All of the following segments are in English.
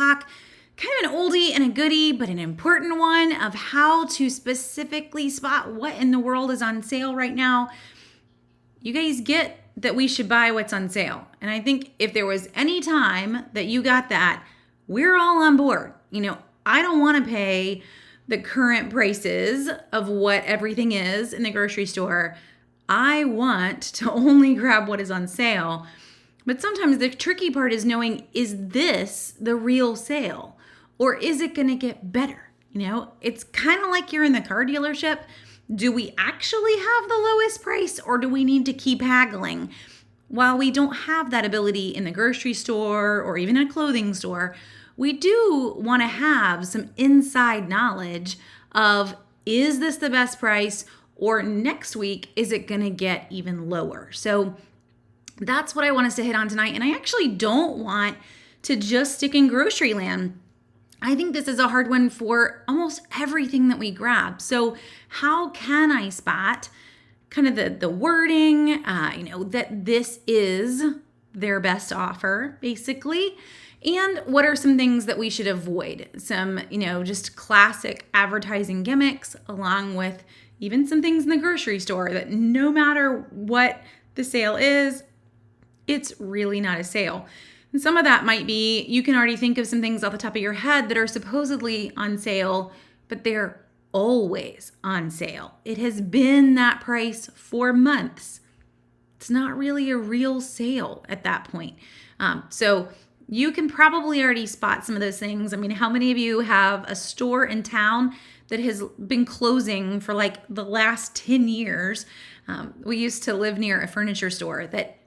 talk kind of an oldie and a goodie, but an important one of how to specifically spot what in the world is on sale right now. You guys get that we should buy what's on sale. And I think if there was any time that you got that, we're all on board. I don't want to pay the current prices of what everything is in the grocery store. I want to only grab what is on sale. But sometimes the tricky part is knowing, is this the real sale? Or is it going to get better? It's kind of like you're in the car dealership. Do we actually have the lowest price, or do we need to keep haggling? While we don't have that ability in the grocery store or even a clothing store, we do want to have some inside knowledge of, is this the best price, or next week, is it going to get even lower? So that's what I want us to hit on tonight. And I actually don't want to just stick in grocery land. I think this is a hard one for almost everything that we grab. So how can I spot kind of the wording, that this is their best offer, basically? And what are some things that we should avoid? Some, just classic advertising gimmicks, along with even some things in the grocery store that no matter what the sale is, it's really not a sale. And some of that might be, you can already think of some things off the top of your head that are supposedly on sale, but they're always on sale. It has been that price for months. It's not really a real sale at that point. So you can probably already spot some of those things. I mean, how many of you have a store in town that has been closing for like the last 10 years? We used to live near a furniture store that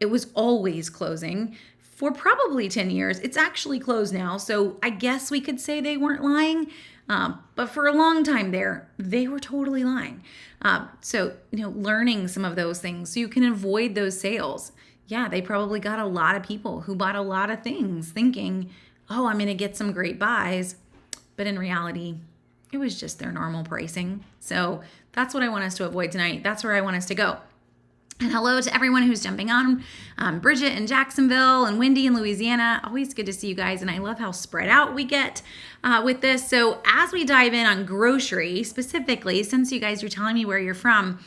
it was always closing for probably 10 years. It's actually closed now. So I guess we could say they weren't lying. But for a long time there, they were totally lying. So learning some of those things so you can avoid those sales. Yeah, they probably got a lot of people who bought a lot of things thinking, oh, I'm going to get some great buys. But in reality, it was just their normal pricing. So that's what I want us to avoid tonight. That's where I want us to go. And hello to everyone who's jumping on. Bridget in Jacksonville and Wendy in Louisiana. Always good to see you guys. And I love how spread out we get with this. So as we dive in on grocery specifically, since you guys are telling me where you're from,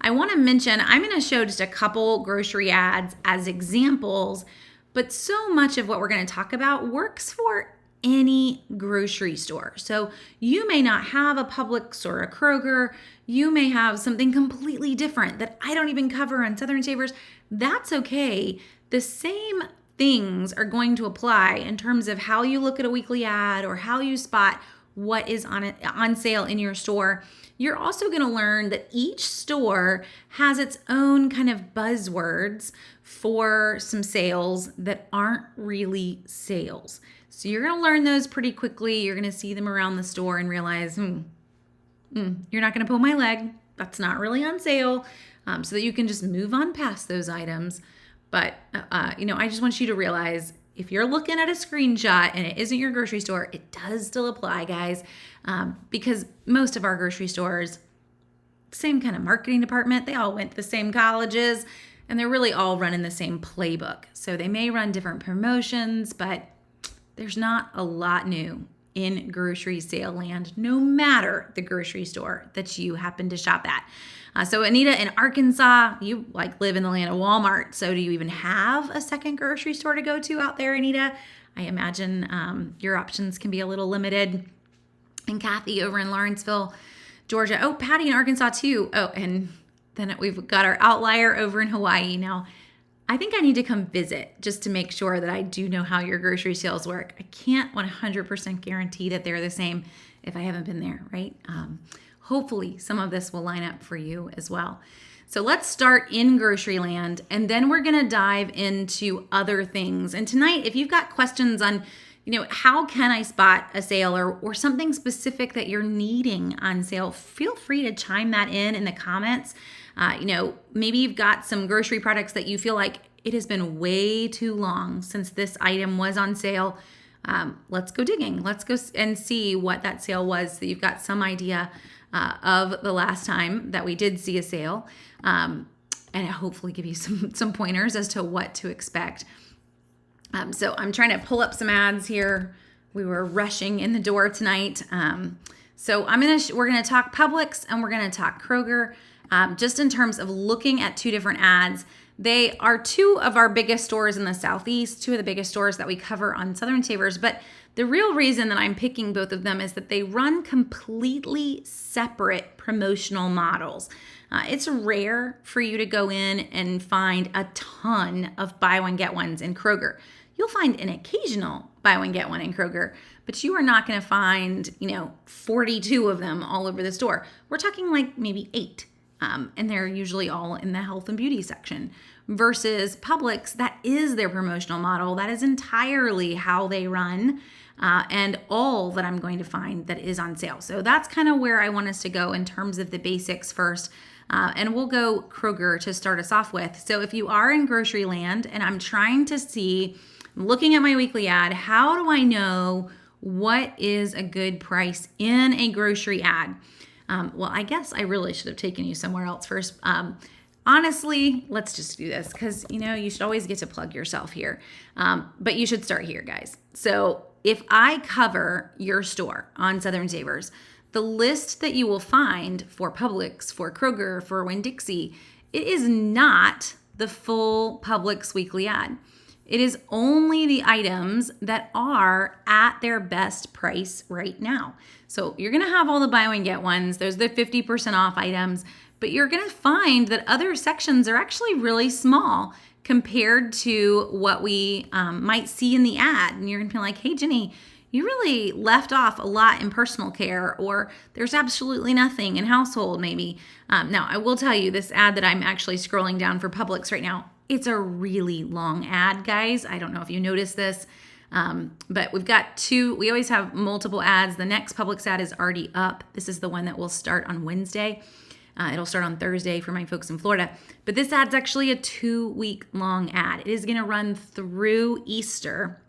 I want to mention, I'm going to show just a couple grocery ads as examples, but so much of what we're going to talk about works for any grocery store. So you may not have a Publix or a Kroger. You may have something completely different that I don't even cover on Southern Savers. That's okay. The same things are going to apply in terms of how you look at a weekly ad or how you spot what is on sale in your store. You're also going to learn that each store has its own kind of buzzwords for some sales that aren't really sales. So you're going to learn those pretty quickly. You're going to see them around the store and realize, you're not going to pull my leg. That's not really on sale. So that you can just move on past those items. But, I just want you to realize if you're looking at a screenshot and it isn't your grocery store, it does still apply, guys. Because most of our grocery stores, same kind of marketing department, they all went to the same colleges and they're really all running the same playbook. So they may run different promotions, but there's not a lot new in grocery sale land, no matter the grocery store that you happen to shop at. So Anita in Arkansas, you live in the land of Walmart. So do you even have a second grocery store to go to out there, Anita? I imagine your options can be a little limited. And Kathy over in Lawrenceville, Georgia. Oh, Patty in Arkansas too. Oh, and then we've got our outlier over in Hawaii. Now, I think I need to come visit just to make sure that I do know how your grocery sales work. I can't 100% guarantee that they're the same if I haven't been there, right? Hopefully some of this will line up for you as well. So let's start in grocery land, and then we're going to dive into other things. And tonight, if you've got questions on, how can I spot a sale or something specific that you're needing on sale, feel free to chime that in the comments. Maybe you've got some grocery products that you feel like it has been way too long since this item was on sale. Let's go digging. Let's go and see what that sale was so that you've got some idea of the last time that we did see a sale, and hopefully give you some pointers as to what to expect. So I'm trying to pull up some ads here. We were rushing in the door tonight. So we're gonna talk Publix and we're gonna talk Kroger, just in terms of looking at two different ads. They are two of our biggest stores in the Southeast, two of the biggest stores that we cover on Southern Savers. But the real reason that I'm picking both of them is that they run completely separate promotional models. It's rare for you to go in and find a ton of buy one, get ones in Kroger. You'll find an occasional buy one, get one in Kroger, but you are not going to find, 42 of them all over the store. We're talking like maybe 8. And they're usually all in the health and beauty section. Versus Publix, that is their promotional model. That is entirely how they run, and all that I'm going to find that is on sale. So that's kind of where I want us to go in terms of the basics first. And we'll go Kroger to start us off with. So if you are in grocery land and I'm trying to see, looking at my weekly ad, how do I know what is a good price in a grocery ad? Well, I guess I really should have taken you somewhere else first. Honestly, let's just do this because, you should always get to plug yourself here. But you should start here, guys. So if I cover your store on Southern Savers, the list that you will find for Publix, for Kroger, for Winn-Dixie, it is not the full Publix weekly ad. It is only the items that are at their best price right now. So you're going to have all the buy one, get ones. There's the 50% off items, but you're going to find that other sections are actually really small compared to what we might see in the ad. And you're going to be like, hey, Jenny, you really left off a lot in personal care, or there's absolutely nothing in household maybe. Now, I will tell you this ad that I'm actually scrolling down for Publix right now, it's a really long ad, guys. I don't know if you noticed this, but we've got two. We always have multiple ads. The next Publix ad is already up. This is the one that will start on Wednesday. It'll start on Thursday for my folks in Florida. But this ad's actually a 2-week long ad. It is going to run through Easter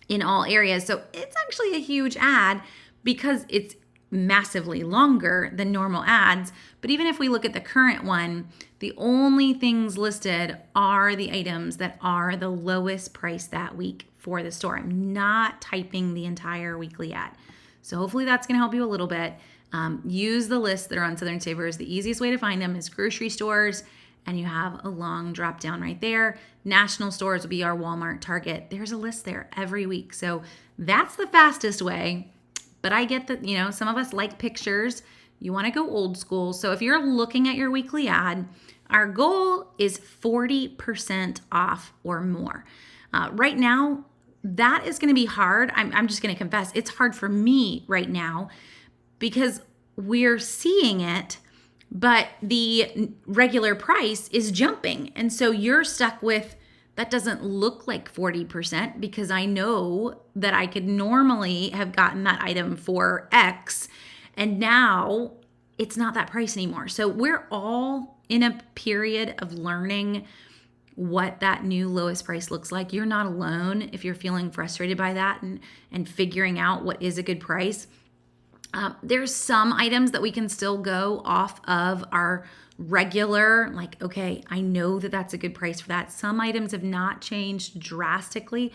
in all areas. So it's actually a huge ad because it's massively longer than normal ads. But even if we look at the current one, the only things listed are the items that are the lowest price that week for the store. I'm not typing the entire weekly ad. So hopefully that's going to help you a little bit. Use the lists that are on Southern Savers. The easiest way to find them is grocery stores, and you have a long drop down right there. National stores will be our Walmart, Target. There's a list there every week. So that's the fastest way. But I get that, some of us like pictures. You want to go old school. So if you're looking at your weekly ad, our goal is 40% off or more. Right now, that is going to be hard. I'm just going to confess, it's hard for me right now because we're seeing it, but the regular price is jumping. And so you're stuck with, that doesn't look like 40% because I know that I could normally have gotten that item for X, and now it's not that price anymore. So we're all in a period of learning what that new lowest price looks like. You're not alone if you're feeling frustrated by that and figuring out what is a good price. There's some items that we can still go off of our regular, like, okay, I know that that's a good price for that. Some items have not changed drastically,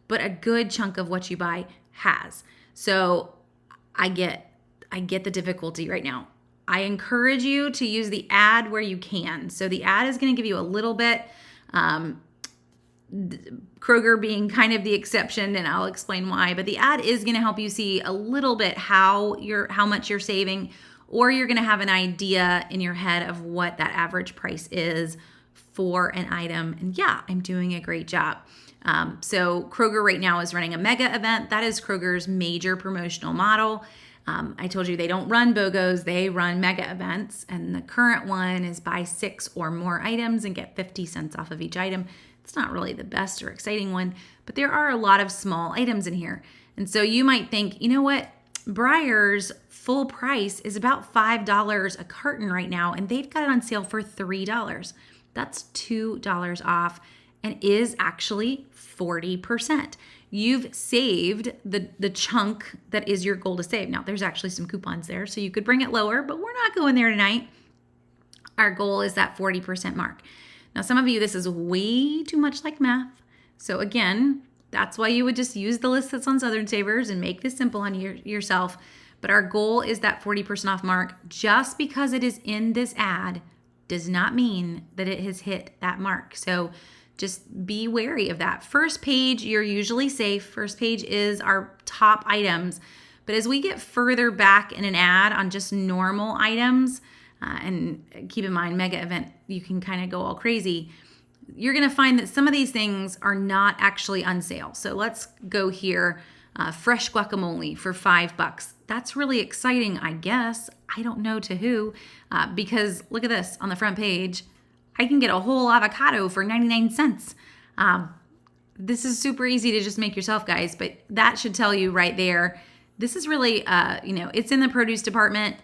but a good chunk of what you buy has. So I get the difficulty right now. I encourage you to use the ad where you can. So the ad is going to give you a little bit, Kroger being kind of the exception, and I'll explain why, but the ad is going to help you see a little bit how much you're saving, or you're going to have an idea in your head of what that average price is for an item. And yeah, I'm doing a great job. So Kroger right now is running a mega event. That is Kroger's major promotional model. I told you they don't run BOGOs, they run mega events. And the current one is buy 6 or more items and get 50 cents off of each item. It's not really the best or exciting one, but there are a lot of small items in here. And so you might think, you know what? Breyer's full price is about $5 a carton right now, and they've got it on sale for $3. That's $2 off and is actually 40%. You've saved the chunk that is your goal to save. Now, there's actually some coupons there, so you could bring it lower, but we're not going there tonight. Our goal is that 40% mark. Now, some of you, this is way too much like math. So again, That's why you would just use the list that's on Southern Savers and make this simple on yourself. But our goal is that 40% off mark. Just because it is in this ad does not mean that it has hit that mark. So just be wary of that. First page, you're usually safe. First page is our top items. But as we get further back in an ad on just normal items, and keep in mind, mega event, you can kind of go all crazy. You're going to find that some of these things are not actually on sale. So let's go here. Fresh guacamole for $5. That's really exciting, I guess. I don't know to who, because look at this on the front page. I can get a whole avocado for 99 cents. This is super easy to just make yourself, guys, but that should tell you right there. This is really, it's in the produce department,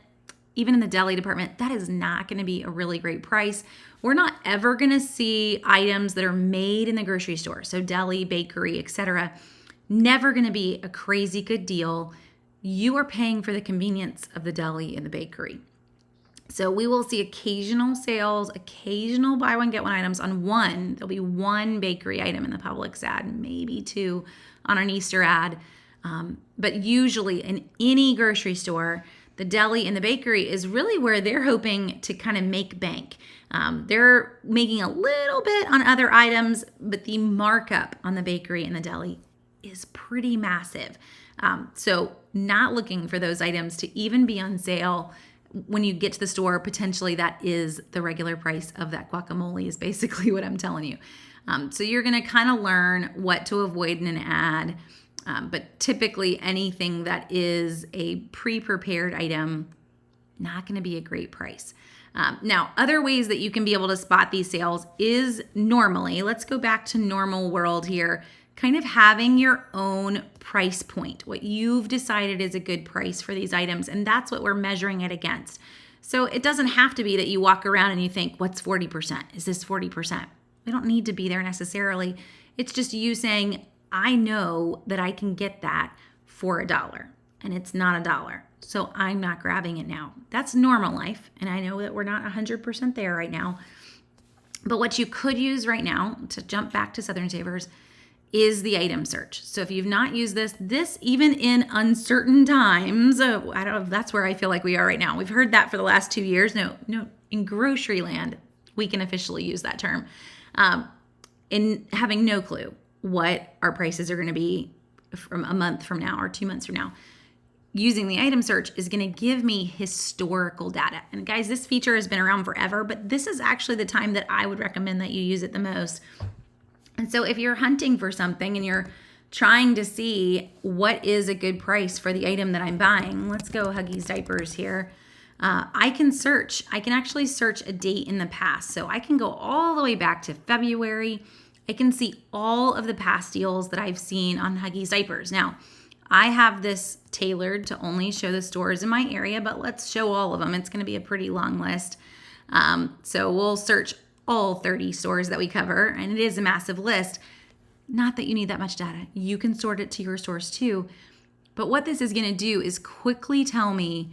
even in the deli department. That is not going to be a really great price. We're not ever going to see items that are made in the grocery store. So deli, bakery, etc. Never going to be a crazy good deal. You are paying for the convenience of the deli and the bakery. So we will see occasional sales, occasional buy one, get one items on one. There'll be one bakery item in the Publix ad, maybe two on an Easter ad. But usually in any grocery store, the deli and the bakery is really where they're hoping to kind of make bank. They're making a little bit on other items, but the markup on the bakery and the deli is pretty massive. So not looking for those items to even be on sale. When you get to the store, potentially that is the regular price of that guacamole is basically what I'm telling you. So you're going to kind of learn what to avoid in an ad. But typically anything that is a pre-prepared item, not going to be a great price. Now, other ways that you can be able to spot these sales is normally, let's go back to normal world here, kind of having your own price point, what you've decided is a good price for these items, and that's what we're measuring it against. So it doesn't have to be that you walk around and you think, what's 40%? Is this 40%? We don't need to be there necessarily. It's just you saying, I know that I can get that for $1, and it's not $1. So I'm not grabbing it now. That's normal life, and I know that we're not 100% there right now. But what you could use right now, to jump back to Southern Savers, is the item search. So if you've not used this even in uncertain times, I don't know if that's where I feel like we are right now. We've heard that for the last 2 years. No, in grocery land, we can officially use that term. In having no clue what our prices are going to be from a month from now or 2 months from now. Using the item search is going to give me historical data. And guys, this feature has been around forever, but this is actually the time that I would recommend that you use it the most. And so if you're hunting for something and you're trying to see what is a good price for the item that I'm buying, let's go Huggies diapers here. I can actually search a date in the past. So I can go all the way back to February. I can see all of the past deals that I've seen on Huggies diapers. Now, I have this tailored to only show the stores in my area, but let's show all of them. It's going to be a pretty long list. So we'll search all 30 stores that we cover, and it is a massive list. Not that you need that much data. You can sort it to your stores too. But what this is going to do is quickly tell me,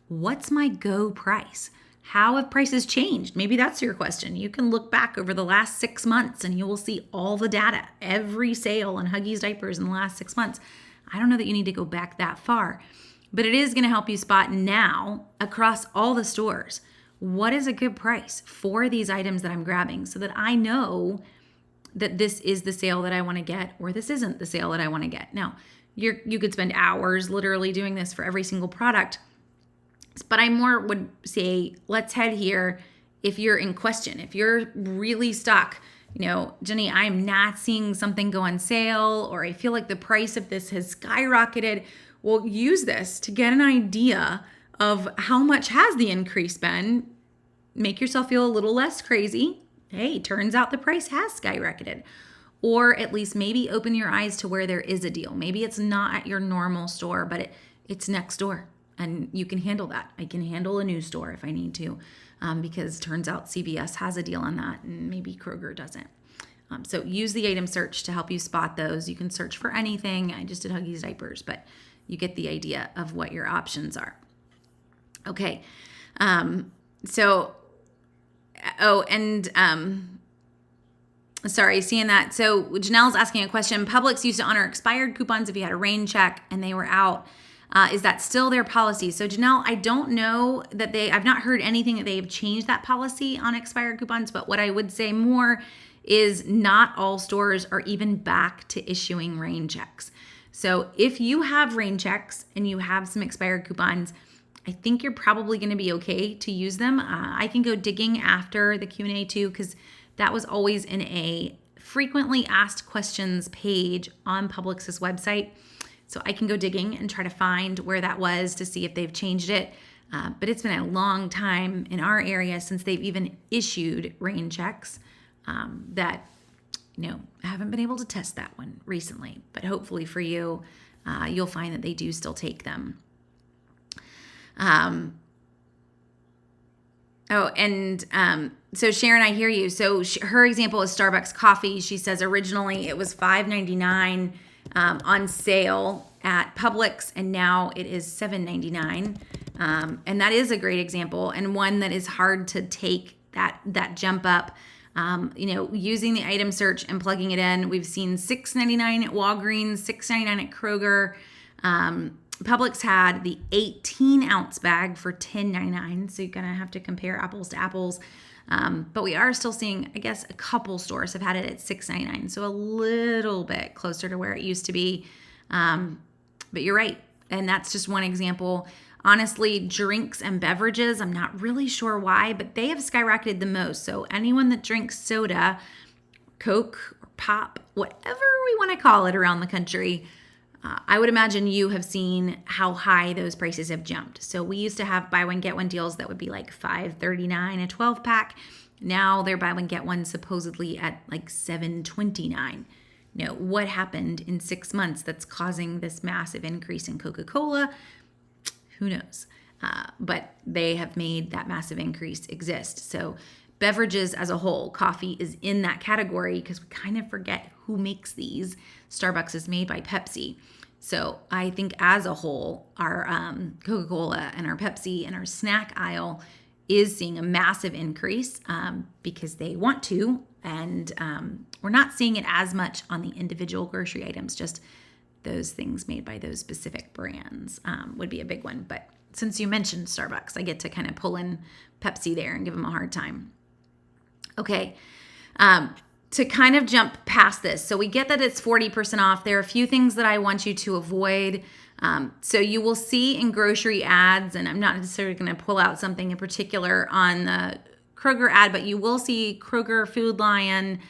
what's my go price? How have prices changed? Maybe that's your question. You can look back over the last 6 months and you will see all the data, every sale on Huggies diapers in the last 6 months. I don't know that you need to go back that far, but it is going to help you spot now across all the stores, what is a good price for these items that I'm grabbing so that I know that this is the sale that I want to get or this isn't the sale that I want to get. Now, you could spend hours literally doing this for every single product, but I more would say, let's head here if you're in question, if you're really stuck, Jenny, I'm not seeing something go on sale, or I feel like the price of this has skyrocketed. Well, use this to get an idea of how much has the increase been. Make yourself feel a little less crazy. Hey, turns out the price has skyrocketed. Or at least maybe open your eyes to where there is a deal. Maybe it's not at your normal store, but it's next door. And you can handle that. I can handle a new store if I need to, because turns out CVS has a deal on that and maybe Kroger doesn't. So use the item search to help you spot those. You can search for anything. I just did Huggies diapers, but you get the idea of what your options are. Okay. Sorry, seeing that. So Janelle's asking a question. Publix used to honor expired coupons if you had a rain check and they were out. Is that still their policy? So Janelle, I don't know that I've not heard anything that they've changed that policy on expired coupons, but what I would say more is not all stores are even back to issuing rain checks. So if you have rain checks and you have some expired coupons, I think you're probably going to be okay to use them. I can go digging after the Q&A too, because that was always in a frequently asked questions page on Publix's website. So I can go digging and try to find where that was to see if they've changed it. But it's been a long time in our area since they've even issued rain checks that, I haven't been able to test that one recently. But hopefully for you, you'll find that they do still take them. So Sharon, I hear you. So her example is Starbucks coffee. She says originally it was $5.99 on sale at Publix, and now it is $7.99. And that is a great example, and one that is hard to take that jump up. Using the item search and plugging it in. We've seen $6.99 at Walgreens, $6.99 at Kroger. Publix had the 18-ounce bag for $10.99, so you're going to have to compare apples to apples. But we are still seeing, I guess, a couple stores have had it at $6.99, so a little bit closer to where it used to be. But you're right, and that's just one example. Honestly, drinks and beverages, I'm not really sure why, but they have skyrocketed the most. So anyone that drinks soda, Coke, or pop, whatever we want to call it around the country, I would imagine you have seen how high those prices have jumped. So we used to have buy one, get one deals that would be like $5.39 a 12 pack. Now they're buy one, get one supposedly at like $7.29. What happened in 6 months that's causing this massive increase in Coca-Cola? Who knows? But they have made that massive increase exist. So beverages as a whole, coffee is in that category because we kind of forget who makes these. Starbucks is made by Pepsi. So I think as a whole, our Coca-Cola and our Pepsi and our snack aisle is seeing a massive increase because they want to. And we're not seeing it as much on the individual grocery items, just those things made by those specific brands would be a big one. But since you mentioned Starbucks, I get to kind of pull in Pepsi there and give them a hard time. Okay, to kind of jump past this. So we get that it's 40% off. There are a few things that I want you to avoid. So you will see in grocery ads, and I'm not necessarily going to pull out something in particular on the Kroger ad, but you will see Kroger, Food Lion,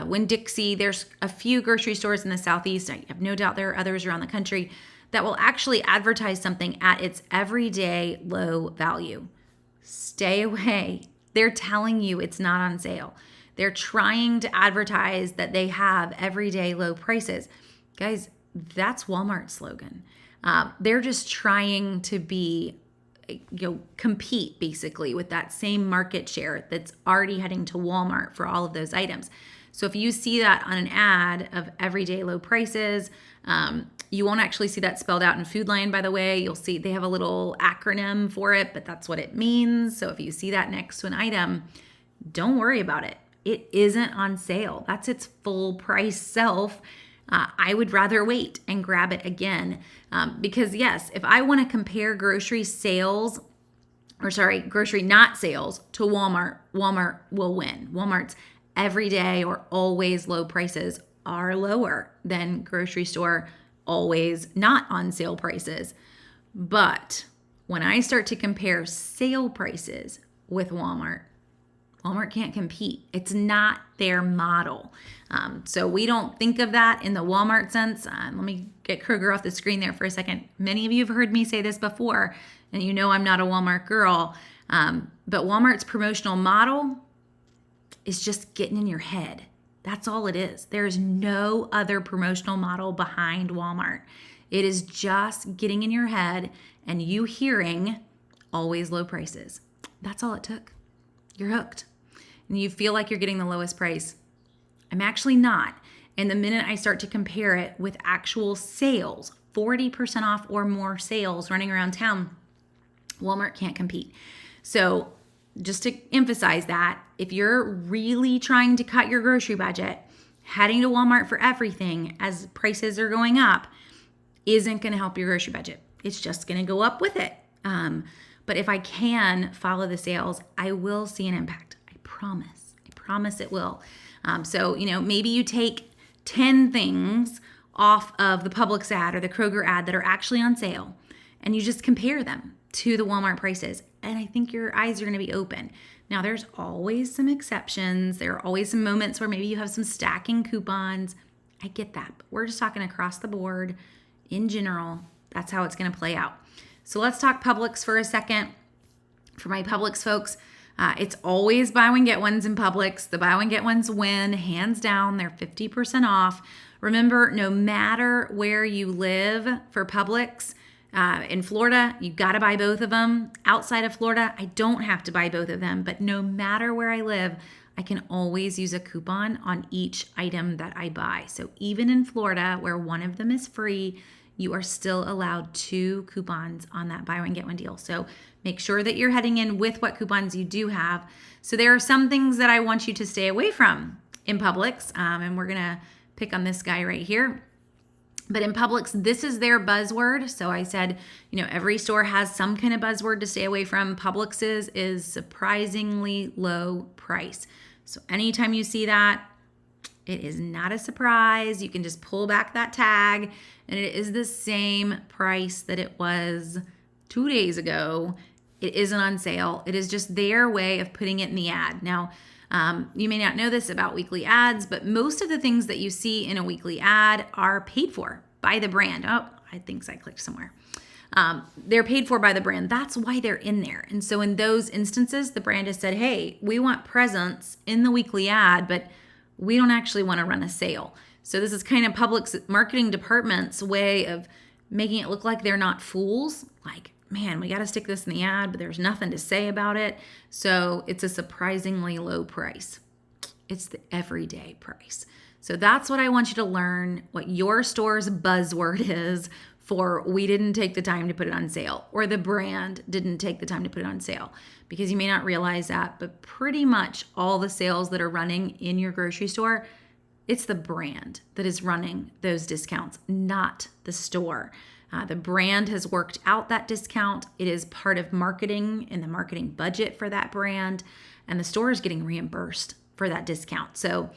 Winn-Dixie. There's a few grocery stores in the Southeast. I have no doubt there are others around the country that will actually advertise something at its everyday low value. Stay away. They're telling you it's not on sale. They're trying to advertise that they have everyday low prices. Guys, that's Walmart's slogan. They're just trying to compete basically with that same market share that's already heading to Walmart for all of those items. So if you see that on an ad of everyday low prices, you won't actually see that spelled out in Food Lion, by the way. You'll see they have a little acronym for it, but that's what it means. So if you see that next to an item, don't worry about it. It isn't on sale. That's its full price self. I would rather wait and grab it again because yes, if I want to compare grocery not sales to Walmart, Walmart will win. Walmart's everyday or always low prices are lower than grocery store always not on sale prices. But when I start to compare sale prices with Walmart can't compete. It's not their model. So we don't think of that in the Walmart sense. Let me get Kroger off the screen there for a second. Many of you have heard me say this before, and you know I'm not a Walmart girl. But Walmart's promotional model is just getting in your head. That's all it is. There's no other promotional model behind Walmart. It is just getting in your head and you hearing always low prices. That's all it took. You're hooked. And you feel like you're getting the lowest price. I'm actually not. And the minute I start to compare it with actual sales, 40% off or more sales running around town, Walmart can't compete. So just to emphasize that, if you're really trying to cut your grocery budget, heading to Walmart for everything as prices are going up isn't going to help your grocery budget. It's just going to go up with it. But if I can follow the sales, I will see an impact. I promise. I promise it will. So, maybe you take 10 things off of the Publix ad or the Kroger ad that are actually on sale, and you just compare them to the Walmart prices. And I think your eyes are going to be open. Now, there's always some exceptions. There are always some moments where maybe you have some stacking coupons. I get that. But we're just talking across the board in general. That's how it's going to play out. So let's talk Publix for a second. For my Publix folks, it's always buy one, get ones in Publix. The buy one, get ones win, hands down. They're 50% off. Remember, no matter where you live for Publix, in Florida, you got to buy both of them. Outside of Florida, I don't have to buy both of them. But no matter where I live, I can always use a coupon on each item that I buy. So even in Florida, where one of them is free, you are still allowed 2 coupons on that buy one, get one deal. So make sure that you're heading in with what coupons you do have. So there are some things that I want you to stay away from in Publix, and we're going to pick on this guy right here. But in Publix, this is their buzzword. So I said, every store has some kind of buzzword to stay away from. Publix's is surprisingly low price. So anytime you see that, it is not a surprise. You can just pull back that tag, and it is the same price that it was 2 days ago. It isn't on sale. It is just their way of putting it in the ad. Now, you may not know this about weekly ads, but most of the things that you see in a weekly ad are paid for by the brand. Oh, I think I clicked somewhere. They're paid for by the brand. That's why they're in there. And so in those instances, the brand has said, hey, we want presence in the weekly ad, but we don't actually want to run a sale. So this is kind of Publix marketing department's way of making it look like they're not fools. Like, man, we got to stick this in the ad, but there's nothing to say about it. So it's a surprisingly low price. It's the everyday price. So that's what I want you to learn, what your store's buzzword is for we didn't take the time to put it on sale, or the brand didn't take the time to put it on sale. Because you may not realize that, but pretty much all the sales that are running in your grocery store, it's the brand that is running those discounts, not the store. The brand has worked out that discount. It is part of marketing and the marketing budget for that brand, and the store is getting reimbursed for that discount. So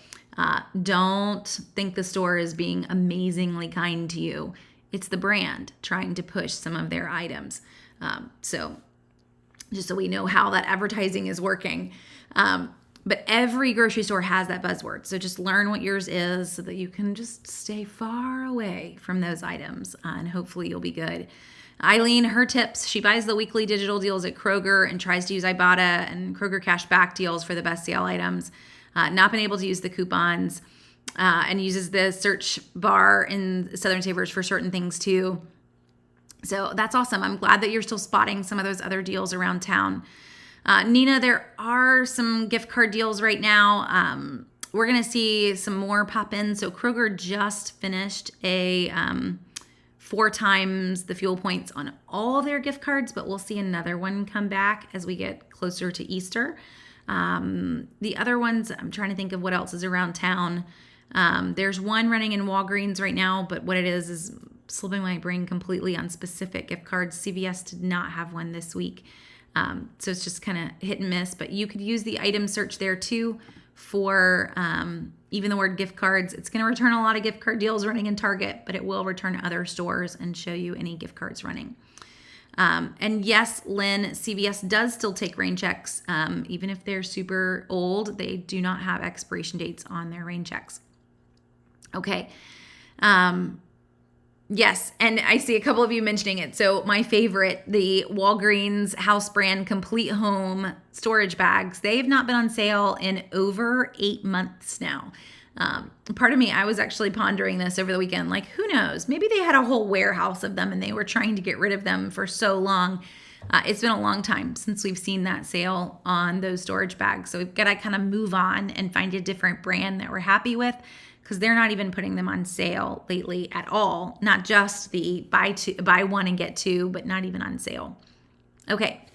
don't think the store is being amazingly kind to you. It's the brand trying to push some of their items. So just so we know how that advertising is working. But every grocery store has that buzzword. So just learn what yours is so that you can just stay far away from those items, and hopefully you'll be good. Eileen, her tips, she buys the weekly digital deals at Kroger and tries to use Ibotta and Kroger cash back deals for the best sale items. Not been able to use the coupons, and uses the search bar in Southern Savers for certain things too. So that's awesome. I'm glad that you're still spotting some of those other deals around town. Nina, there are some gift card deals right now. We're going to see some more pop in. So Kroger just finished a 4 times the fuel points on all their gift cards, but we'll see another one come back as we get closer to Easter. The other ones, I'm trying to think of what else is around town. There's one running in Walgreens right now, but what it is slipping my brain completely on specific gift cards. CVS did not have one this week. So it's just kind of hit and miss, but you could use the item search there too for even the word gift cards. It's going to return a lot of gift card deals running in Target, but it will return other stores and show you any gift cards running. And yes, Lynn, CVS does still take rain checks. Even if they're super old, they do not have expiration dates on their rain checks. Okay. Yes, and I see a couple of you mentioning it. So my favorite, the Walgreens house brand complete home storage bags, they've not been on sale in over 8 months now. Part of me, I was actually pondering this over the weekend, like, who knows? Maybe they had a whole warehouse of them and they were trying to get rid of them for so long. It's been a long time since we've seen that sale on those storage bags. So we've got to kind of move on and find a different brand that we're happy with, because they're not even putting them on sale lately at all. Not just the buy one and get 2, but not even on sale. Okay.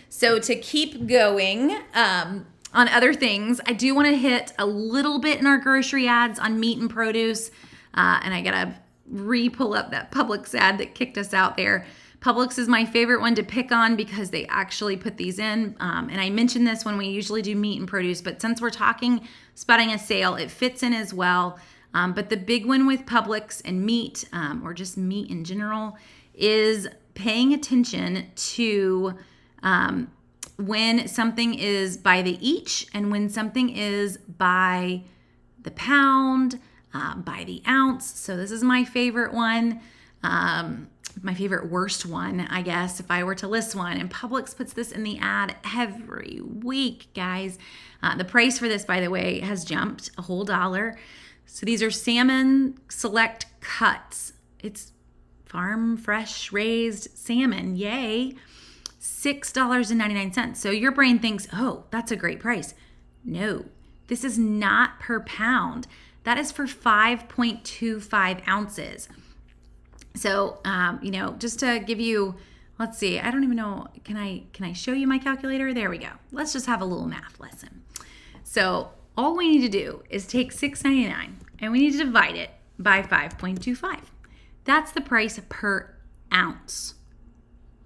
So to keep going on other things, I do want to hit a little bit in our grocery ads on meat and produce. And I got to re-pull up that Publix ad that kicked us out there. Publix is my favorite one to pick on because they actually put these in. And I mentioned this when we usually do meat and produce, but since we're talking spotting a sale, it fits in as well. But the big one with Publix and meat, or just meat in general, is paying attention to when something is by the each and when something is by the pound, by the ounce. So this is my favorite one, my favorite worst one, I guess, if I were to list one. And Publix puts this in the ad every week, guys. The price for this, by the way, has jumped a whole $1. So these are salmon select cuts. It's farm fresh raised salmon. Yay. $6.99. So your brain thinks, oh, that's a great price. No, this is not per pound. That is for 5.25 ounces. So, just to give you, let's see, I don't even know, can I show you my calculator? There we go. Let's just have a little math lesson. So all we need to do is take $6.99 and we need to divide it by 5.25. That's the price per ounce.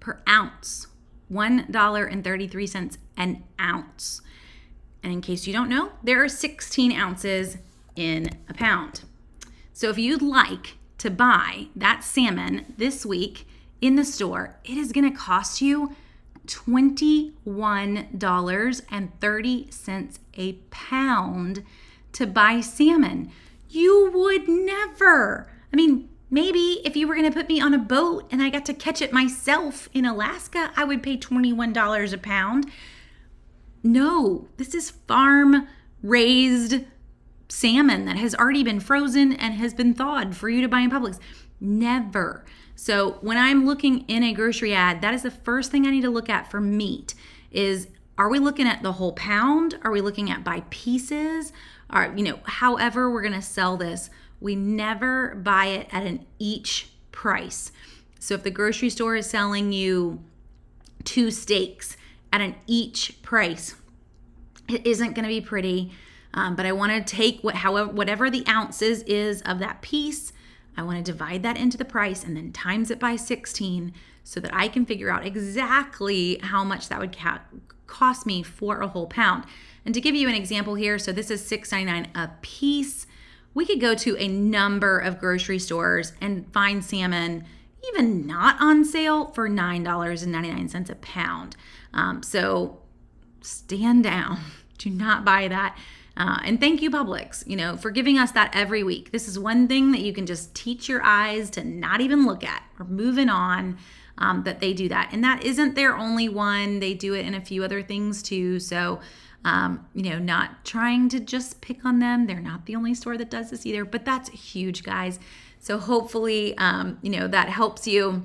Per ounce. $1.33 an ounce. And in case you don't know, there are 16 ounces in a pound. So if you'd like to buy that salmon this week in the store, it is going to cost you $21.30 a pound to buy salmon. You would never. I mean, maybe if you were going to put me on a boat and I got to catch it myself in Alaska, I would pay $21 a pound. No, this is farm raised salmon that has already been frozen and has been thawed for you to buy in Publix. Never. So when I'm looking in a grocery ad, that is the first thing I need to look at for meat is, are we looking at the whole pound? Are we looking at by pieces? Or, however we're going to sell this, we never buy it at an each price. So if the grocery store is selling you 2 steaks at an each price, it isn't going to be pretty. But I want to take whatever the ounces is of that piece, I want to divide that into the price and then times it by 16 so that I can figure out exactly how much that would cost me for a whole pound. And to give you an example here, so this is $6.99 a piece. We could go to a number of grocery stores and find salmon even not on sale for $9.99 a pound. So stand down. Do not buy that. And thank you, Publix, for giving us that every week. This is one thing that you can just teach your eyes to not even look at. We're moving on, that they do that. And that isn't their only one. They do it in a few other things too. So, not trying to just pick on them. They're not the only store that does this either, but that's huge, guys. So hopefully, that helps you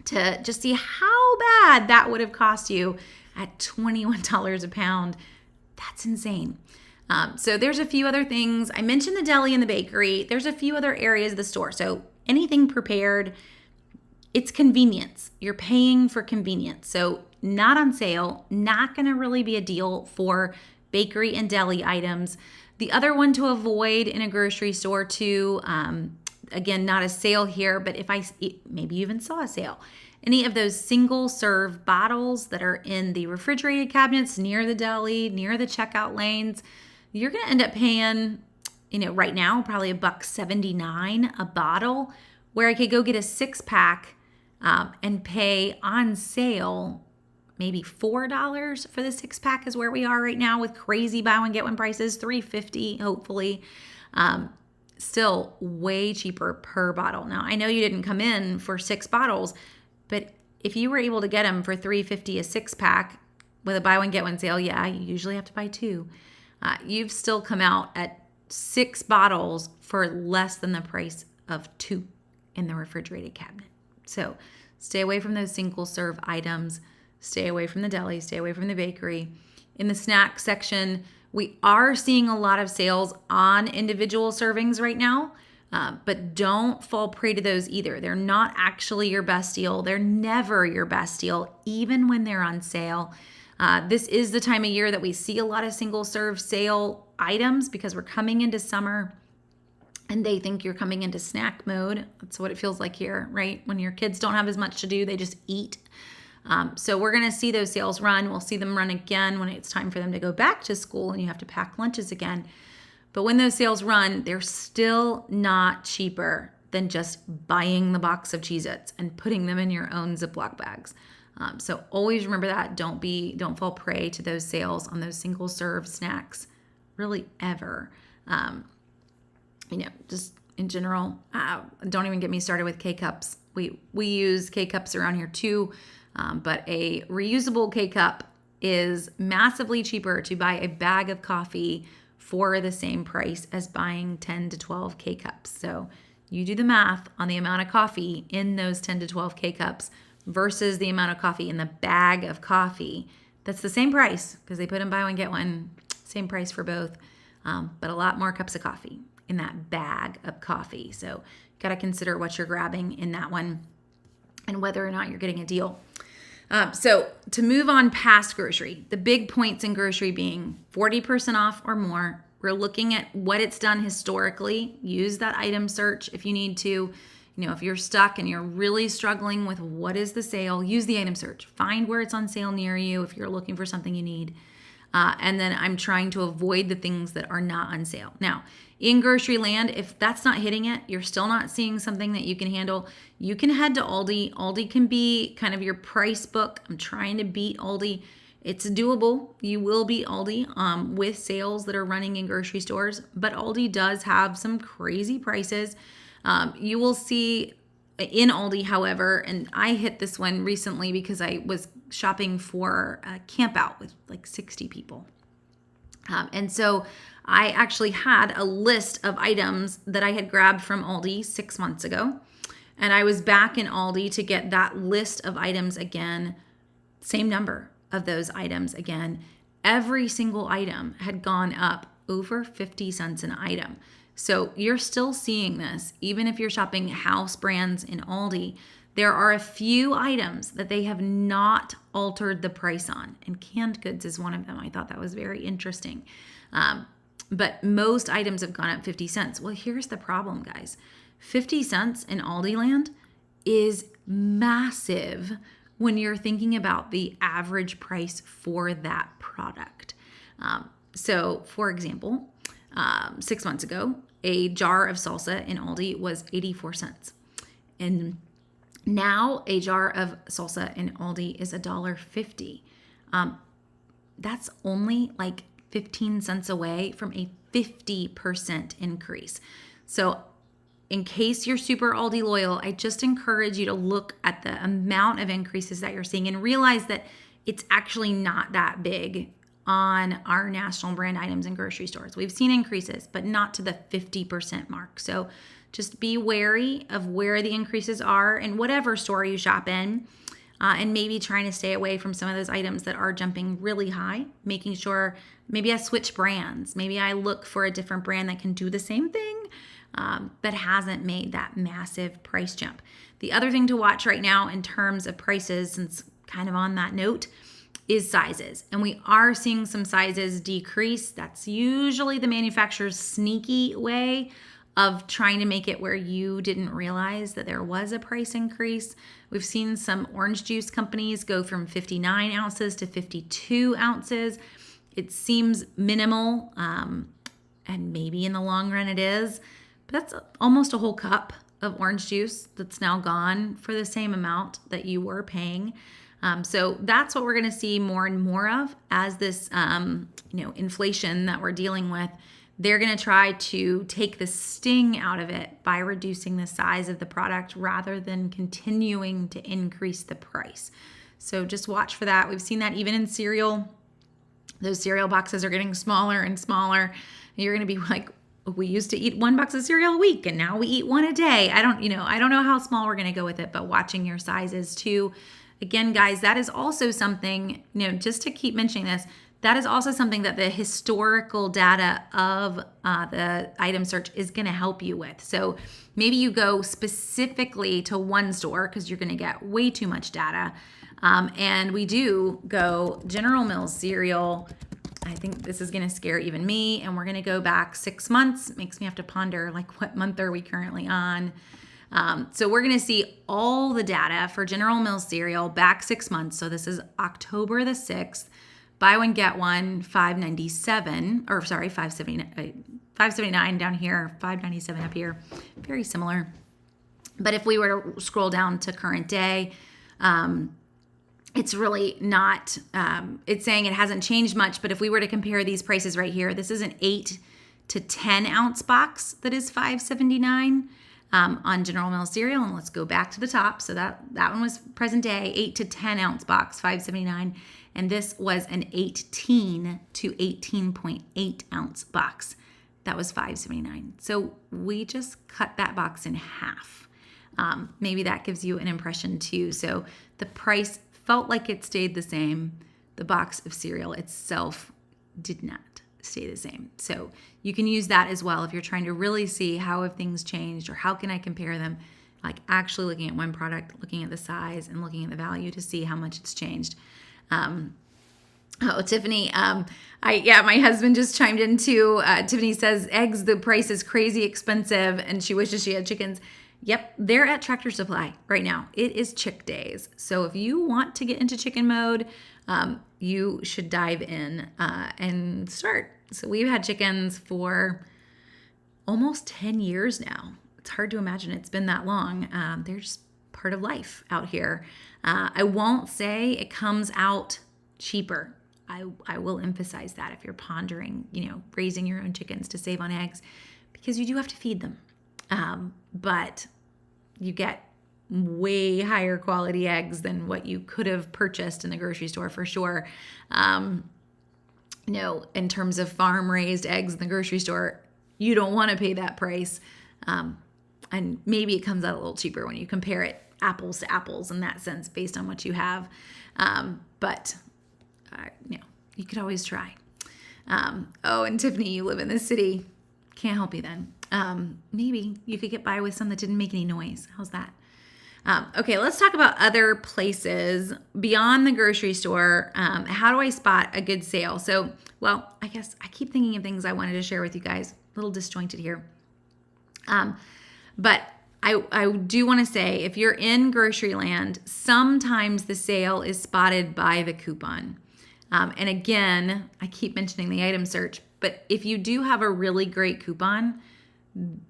to just see how bad that would have cost you at $21 a pound. That's insane. So there's a few other things. I mentioned the deli and the bakery. There's a few other areas of the store. So anything prepared, it's convenience. You're paying for convenience. So not on sale, not going to really be a deal for bakery and deli items. The other one to avoid in a grocery store too, again, not a sale here, but maybe you even saw a sale. Any of those single serve bottles that are in the refrigerated cabinets near the deli, near the checkout lanes, you're going to end up paying, right now, probably $1.79 a bottle, where I could go get a 6-pack and pay on sale maybe $4 for the 6-pack is where we are right now with crazy buy one, get one prices, $3.50 hopefully. Still way cheaper per bottle. Now, I know you didn't come in for 6 bottles, but if you were able to get them for $3.50 a 6-pack with a buy one, get one sale, yeah, you usually have to buy 2. You've still come out at 6 bottles for less than the price of 2 in the refrigerated cabinet. So stay away from those single serve items. Stay away from the deli. Stay away from the bakery. In the snack section, we are seeing a lot of sales on individual servings right now. But don't fall prey to those either. They're not actually your best deal. They're never your best deal, even when they're on sale. This is the time of year that we see a lot of single serve sale items because we're coming into summer and they think you're coming into snack mode. That's what it feels like here, right? When your kids don't have as much to do, they just eat. So we're going to see those sales run. We'll see them run again when it's time for them to go back to school and you have to pack lunches again. But when those sales run, they're still not cheaper than just buying the box of Cheez-Its and putting them in your own Ziploc bags. So always remember that. Don't fall prey to those sales on those single serve snacks, really ever. Just in general, don't even get me started with K-Cups. We use K-Cups around here too, but a reusable K-Cup is massively cheaper to buy a bag of coffee for the same price as buying 10 to 12 K-Cups. So you do the math on the amount of coffee in those 10 to 12 K-Cups versus the amount of coffee in the bag of coffee. That's the same price because they put them buy one, get one, same price for both, but a lot more cups of coffee in that bag of coffee. So you got to consider what you're grabbing in that one and whether or not you're getting a deal. So to move on past grocery, the big points in grocery being 40% off or more. We're looking at what it's done historically. Use that item search if you need to. If you're stuck and you're really struggling with what is the sale, use the item search. Find where it's on sale near you if you're looking for something you need. And then I'm trying to avoid the things that are not on sale. Now, in grocery land, if that's not hitting it, you're still not seeing something that you can handle, you can head to Aldi. Aldi can be kind of your price book. I'm trying to beat Aldi. It's doable. You will beat Aldi with sales that are running in grocery stores, but Aldi does have some crazy prices. You will see in Aldi, however, and I hit this one recently because I was shopping for a camp out with like 60 people. And so I actually had a list of items that I had grabbed from Aldi 6 months ago. And I was back in Aldi to get that list of items again, same number of those items again. Every single item had gone up over 50 cents an item. So you're still seeing this, even if you're shopping house brands in Aldi. There are a few items that they have not altered the price on, and canned goods is one of them. I thought that was very interesting. But most items have gone up 50 cents. Well, here's the problem, guys. 50 cents in Aldi land is massive when you're thinking about the average price for that product. So, for example, 6 months ago, a jar of salsa in Aldi was 84 cents. And now a jar of salsa in Aldi is $1.50. That's only like 15 cents away from a 50% increase. So in case you're super Aldi loyal, I just encourage you to look at the amount of increases that you're seeing and realize that it's actually not that big on our national brand items in grocery stores. We've seen increases, but not to the 50% mark. So just be wary of where the increases are in whatever store you shop in, and maybe trying to stay away from some of those items that are jumping really high, making sure maybe I switch brands. Maybe I look for a different brand that can do the same thing, but hasn't made that massive price jump. The other thing to watch right now in terms of prices, since kind of on that note, is sizes. And we are seeing some sizes decrease. That's usually the manufacturer's sneaky way of trying to make it where you didn't realize that there was a price increase. We've seen some orange juice companies go from 59 ounces to 52 ounces. It seems minimal, and maybe in the long run it is, but that's almost a whole cup of orange juice that's now gone for the same amount that you were paying. So that's what we're going to see more and more of as this, inflation that we're dealing with. They're going to try to take the sting out of it by reducing the size of the product rather than continuing to increase the price. So just watch for that. We've seen that even in cereal. Those cereal boxes are getting smaller and smaller. You're going to be like, we used to eat one box of cereal a week and now we eat one a day. I don't know how small we're going to go with it, but watching your sizes too. Again, guys, that is also something, just to keep mentioning this, that is also something that the historical data of the item search is going to help you with. So maybe you go specifically to one store because you're going to get way too much data. And we do go General Mills cereal. I think this is going to scare even me. And we're going to go back 6 months. It makes me have to ponder, like, what month are we currently on? So we're going to see all the data for General Mills cereal back 6 months. So this is October the 6th. Buy one, get one, $5.97, or sorry, $5.79 down here, $5.97 up here. Very similar. But if we were to scroll down to current day, it's really not, it's saying it hasn't changed much. But if we were to compare these prices right here, this is an 8 to 10 ounce box that is $5.79 on General Mills cereal. And let's go back to the top. So that one was present day, 8 to 10 ounce box, $5.79. And this was an 18 to 18.8 ounce box. That was $5.79. So we just cut that box in half. Maybe that gives you an impression too. So the price felt like it stayed the same. The box of cereal itself did not stay the same. So you can use that as well if you're trying to really see how have things changed or how can I compare them, like actually looking at one product, looking at the size and looking at the value to see how much it's changed. Tiffany, my husband just chimed in too. Tiffany says eggs, the price is crazy expensive and she wishes she had chickens. Yep, they're at Tractor Supply right now. It is chick days. So if you want to get into chicken mode, you should dive in and start. So we've had chickens for almost 10 years now. It's hard to imagine it's been that long. They're just part of life out here. I won't say it comes out cheaper. I will emphasize that if you're pondering, raising your own chickens to save on eggs, because you do have to feed them. But you get way higher quality eggs than what you could have purchased in the grocery store for sure. In terms of farm raised eggs in the grocery store, you don't want to pay that price. And maybe it comes out a little cheaper when you compare it apples to apples in that sense, based on what you have. But you could always try. And Tiffany, you live in the city. Can't help you then. Maybe you could get by with some that didn't make any noise. How's that? Okay, let's talk about other places beyond the grocery store. How do I spot a good sale? So, I guess I keep thinking of things I wanted to share with you guys. A little disjointed here. But I do want to say, if you're in grocery land, sometimes the sale is spotted by the coupon. And again, I keep mentioning the item search, but if you do have a really great coupon,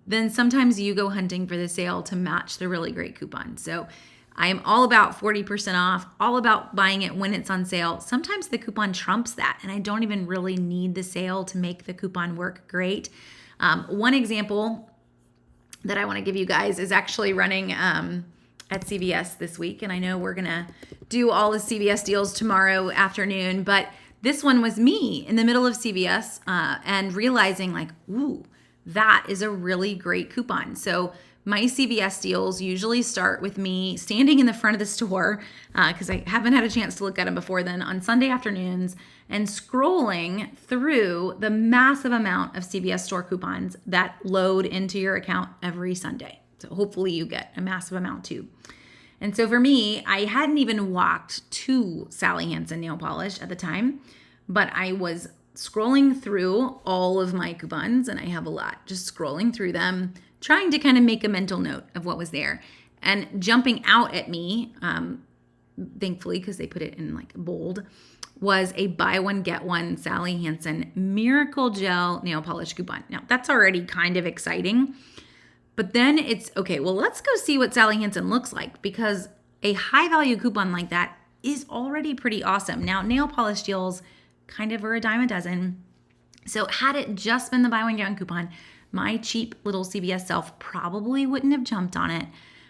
then sometimes you go hunting for the sale to match the really great coupon. So I am all about 40% off, all about buying it when it's on sale. Sometimes the coupon trumps that, and I don't even really need the sale to make the coupon work great. One example that I want to give you guys is actually running at CVS this week. And I know we're going to do all the CVS deals tomorrow afternoon, but this one was me in the middle of CVS and realizing ooh, that is a really great coupon. So my CVS deals usually start with me standing in the front of the store because I haven't had a chance to look at them before then on Sunday afternoons and scrolling through the massive amount of CVS store coupons that load into your account every Sunday. So hopefully you get a massive amount too. And so for me, I hadn't even walked to Sally Hansen nail polish at the time, but I was scrolling through all of my coupons, and I have a lot, just scrolling through them, trying to kind of make a mental note of what was there. And jumping out at me, thankfully, because they put it in bold, was a buy one, get one Sally Hansen Miracle Gel nail polish coupon. Now, that's already kind of exciting. But then it's, okay, well, let's go see what Sally Hansen looks like, because a high value coupon like that is already pretty awesome. Now, nail polish deals kind of are a dime a dozen. So had it just been the buy one, get one coupon, my cheap little CVS self probably wouldn't have jumped on it.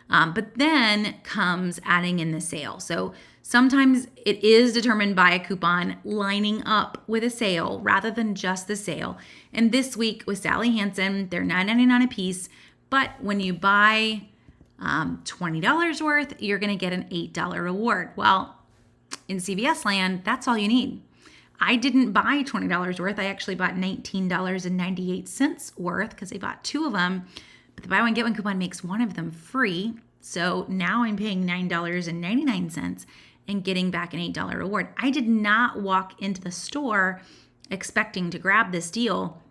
But then comes adding in the sale. So sometimes it is determined by a coupon lining up with a sale rather than just the sale. And this week with Sally Hansen, they're $9.99 a piece. But when you buy $20 worth, you're going to get an $8 reward. Well, in CVS land, that's all you need. I didn't buy $20 worth. I actually bought $19.98 worth because I bought 2 of them. But the buy one, get one coupon makes one of them free. So now I'm paying $9.99 and getting back an $8 reward. I did not walk into the store expecting to grab this deal.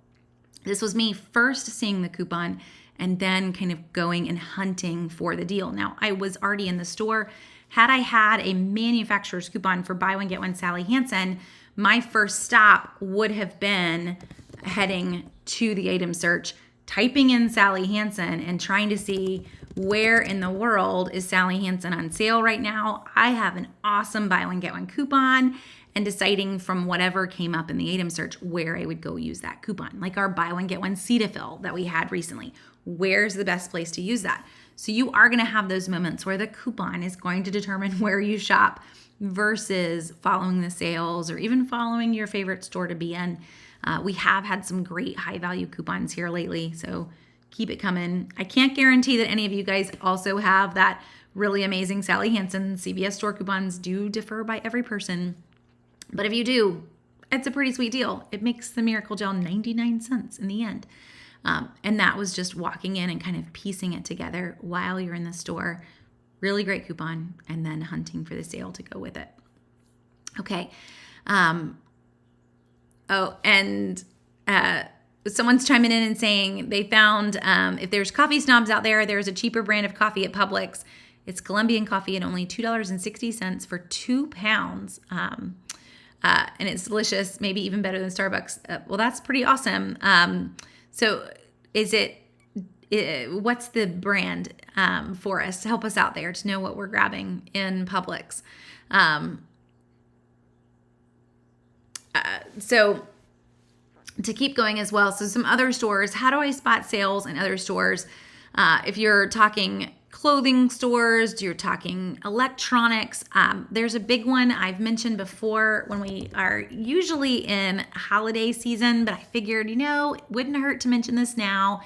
This was me first seeing the coupon and then kind of going and hunting for the deal. Now, I was already in the store. Had I had a manufacturer's coupon for buy one, get one Sally Hansen, my first stop would have been heading to the item search, typing in Sally Hansen and trying to see where in the world is Sally Hansen on sale right now. I have an awesome buy one, get one coupon, and deciding from whatever came up in the item search where I would go use that coupon. Like our buy one, get one Cetaphil that we had recently. Where's the best place to use that? So you are going to have those moments where the coupon is going to determine where you shop versus following the sales or even following your favorite store to be in. We have had some great high value coupons here lately, so keep it coming. I can't guarantee that any of you guys also have that really amazing Sally Hansen. CVS store coupons do differ by every person, but if you do, it's a pretty sweet deal. It makes the Miracle Gel 99 cents in the end. And that was just walking in and kind of piecing it together while you're in the store. Really great coupon, and then hunting for the sale to go with it. Okay. Someone's chiming in and saying they found if there's coffee snobs out there, there's a cheaper brand of coffee at Publix. It's Colombian coffee at only $2.60 for 2 pounds. And it's delicious, maybe even better than Starbucks. Well, that's pretty awesome. So is what's the brand for us to help us out there to know what we're grabbing in Publix? So to keep going as well, so some other stores, how do I spot sales in other stores? If you're talking clothing stores, you're talking electronics, there's a big one I've mentioned before when we are usually in holiday season, but I figured, it wouldn't hurt to mention this now.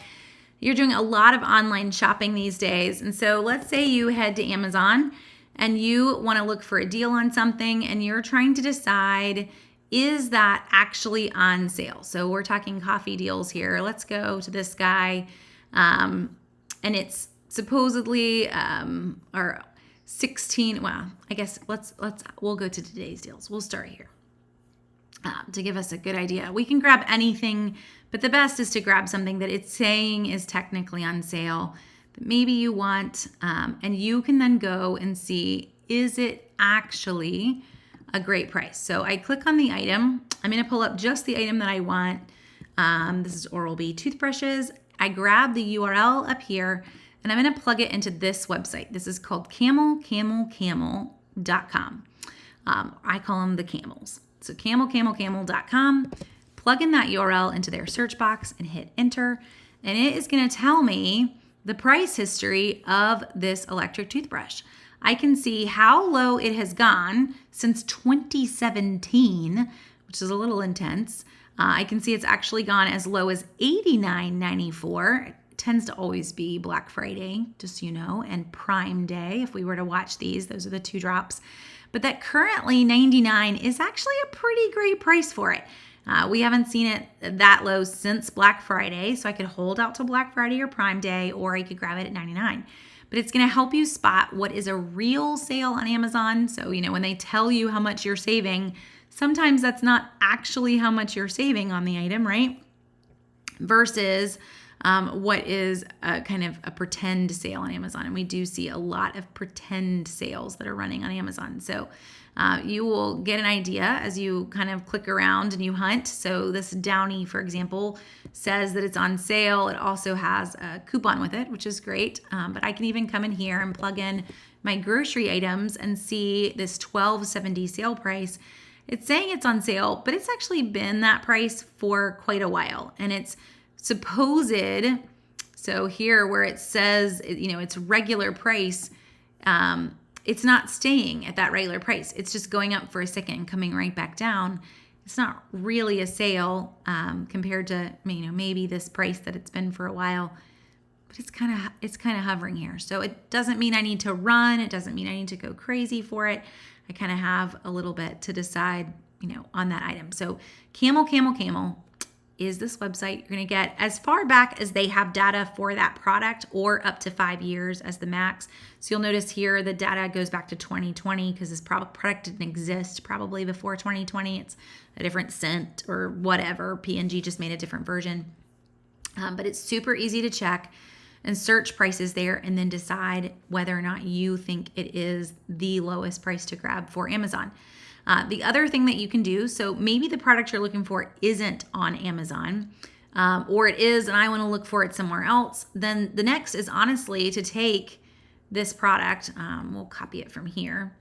You're doing a lot of online shopping these days. And so let's say you head to Amazon and you want to look for a deal on something and you're trying to decide, is that actually on sale? So we're talking coffee deals here. Let's go to this guy. And it's supposedly or 16. Well, I guess we'll go to today's deals. We'll start here to give us a good idea. We can grab anything, but the best is to grab something that it's saying is technically on sale, but maybe you want, and you can then go and see, is it actually a great price? So I click on the item. I'm going to pull up just the item that I want. This is Oral-B toothbrushes. I grab the URL up here and I'm going to plug it into this website. This is called camelcamel.com. I call them the camels. So camelcamel.com. Plug in that URL into their search box and hit enter. And it is going to tell me the price history of this electric toothbrush. I can see how low it has gone since 2017, which is a little intense. I can see it's actually gone as low as $89.94. It tends to always be Black Friday, just so you know, and Prime Day. If we were to watch these, those are the 2 drops. But that currently $99 is actually a pretty great price for it. We haven't seen it that low since Black Friday, so I could hold out till Black Friday or Prime Day, or I could grab it at $99. But it's going to help you spot what is a real sale on Amazon. So, when they tell you how much you're saving, sometimes that's not actually how much you're saving on the item, right? Versus what is a kind of a pretend sale on Amazon. And we do see a lot of pretend sales that are running on Amazon. So you will get an idea as you kind of click around and you hunt. So this Downy, for example, says that it's on sale. It also has a coupon with it, which is great. But I can even come in here and plug in my grocery items and see this $12.70 sale price. It's saying it's on sale, but it's actually been that price for quite a while. And it's supposed, so here where it says, it's regular price, it's not staying at that regular price. It's just going up for a second and coming right back down. It's not really a sale compared to, maybe this price that it's been for a while, but it's kind of hovering here. So it doesn't mean I need to run. It doesn't mean I need to go crazy for it. I kind of have a little bit to decide, on that item. So Camel is this website. You're going to get as far back as they have data for that product, or up to 5 years as the max. So you'll notice here the data goes back to 2020 because this product didn't exist probably before 2020. It's a different scent or whatever. P&G just made a different version. But it's super easy to check and search prices there, and then decide whether or not you think it is the lowest price to grab for Amazon. The other thing that you can do, so maybe the product you're looking for isn't on Amazon, or it is and I want to look for it somewhere else, then the next is honestly to take this product, we'll copy it from here,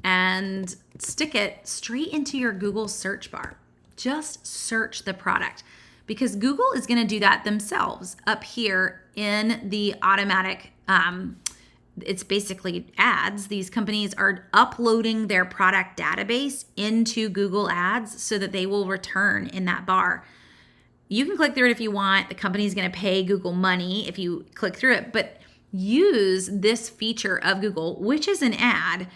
and stick it straight into your Google search bar. Just search the product, because Google is going to do that themselves up here in the automatic, it's basically ads. These companies are uploading their product database into Google Ads so that they will return in that bar. You can click through it if you want. The company's going to pay Google money if you click through it, but use this feature of Google, which is an ad,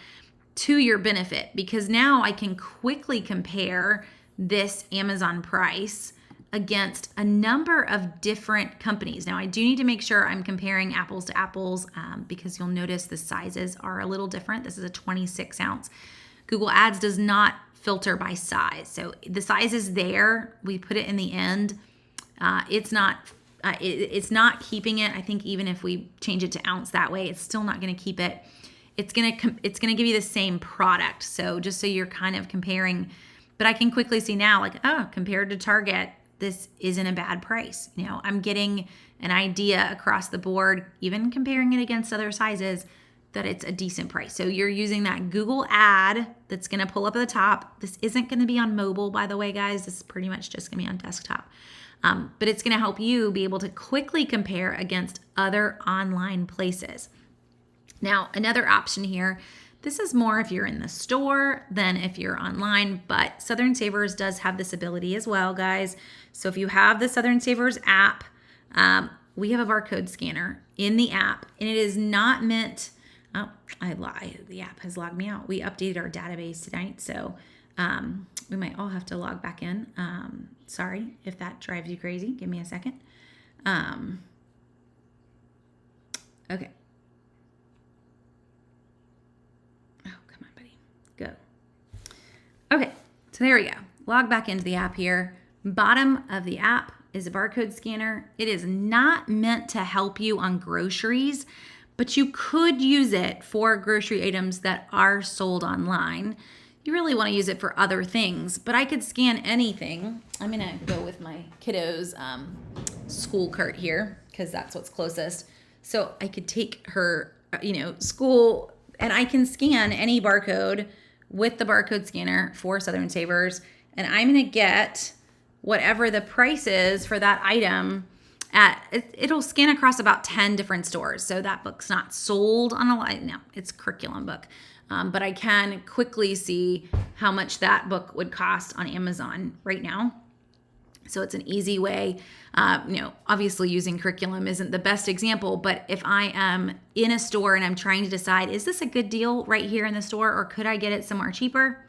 to your benefit, because now I can quickly compare this Amazon price against a number of different companies. Now, I do need to make sure I'm comparing apples to apples, because you'll notice the sizes are a little different. This is a 26 ounce. Google Ads does not filter by size. So the size is there. We put it in the end. It's not keeping it. I think even if we change it to ounce that way, it's still not going to keep it. It's going to give you the same product. So just so you're kind of comparing, but I can quickly see now, like, oh, compared to Target, this isn't a bad price. I'm getting an idea across the board, even comparing it against other sizes, that it's a decent price. So you're using that Google ad that's going to pull up at the top. This isn't going to be on mobile, by the way, guys. This is pretty much just going to be on desktop. But it's going to help you be able to quickly compare against other online places. Now, another option here, this is more if you're in the store than if you're online, but Southern Savers does have this ability as well, guys. So if you have the Southern Savers app, we have a barcode scanner in the app, and it is not meant, oh, I lie, the app has logged me out. We updated our database tonight, so we might all have to log back in. Sorry if that drives you crazy. Give me a second. Okay. Go. Okay, so there we go. Log back into the app here. Bottom of the app is a barcode scanner. It is not meant to help you on groceries, but you could use it for grocery items that are sold online. You really want to use it for other things, but I could scan anything. I'm going to go with my kiddo's school cart here because that's what's closest. So I could take her, school, and I can scan any barcode with the barcode scanner for Southern Savers, and I'm going to get whatever the price is for that item it'll scan across about 10 different stores. So that book's not sold on no, it's a curriculum book. But I can quickly see how much that book would cost on Amazon right now. So it's an easy way. Obviously using curriculum isn't the best example, but if I am in a store and I'm trying to decide, is this a good deal right here in the store, or could I get it somewhere cheaper?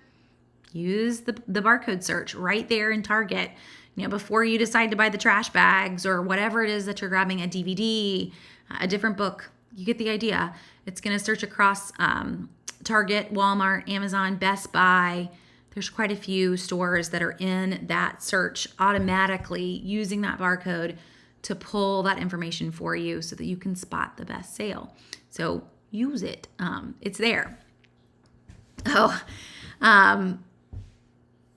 Use the barcode search right there in Target. Before you decide to buy the trash bags or whatever it is that you're grabbing, a DVD, a different book, you get the idea. It's going to search across Target, Walmart, Amazon, Best Buy. There's quite a few stores that are in that search automatically using that barcode to pull that information for you so that you can spot the best sale. So use it. It's there.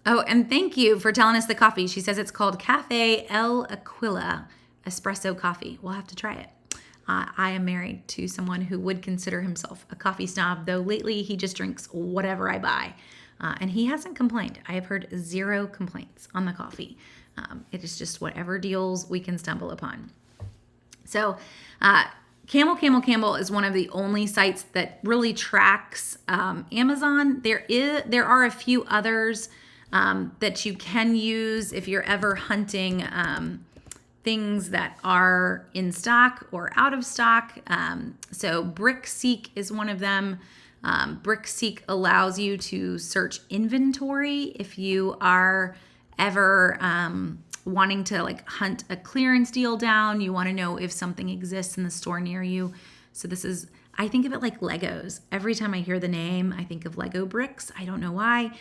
And thank you for telling us the coffee. She says it's called Cafe El Aquila Espresso Coffee. We'll have to try it. I am married to someone who would consider himself a coffee snob, though lately he just drinks whatever I buy. And he hasn't complained. I have heard 0 complaints on the coffee. It is just whatever deals we can stumble upon. So Camel is one of the only sites that really tracks Amazon. There are a few others that you can use if you're ever hunting things that are in stock or out of stock. So BrickSeek is one of them. BrickSeek allows you to search inventory if you are ever wanting to like hunt a clearance deal down. You want to know if something exists in the store near you. So this is, I think of it like Legos. Every time I hear the name, I think of Lego bricks. I don't know why,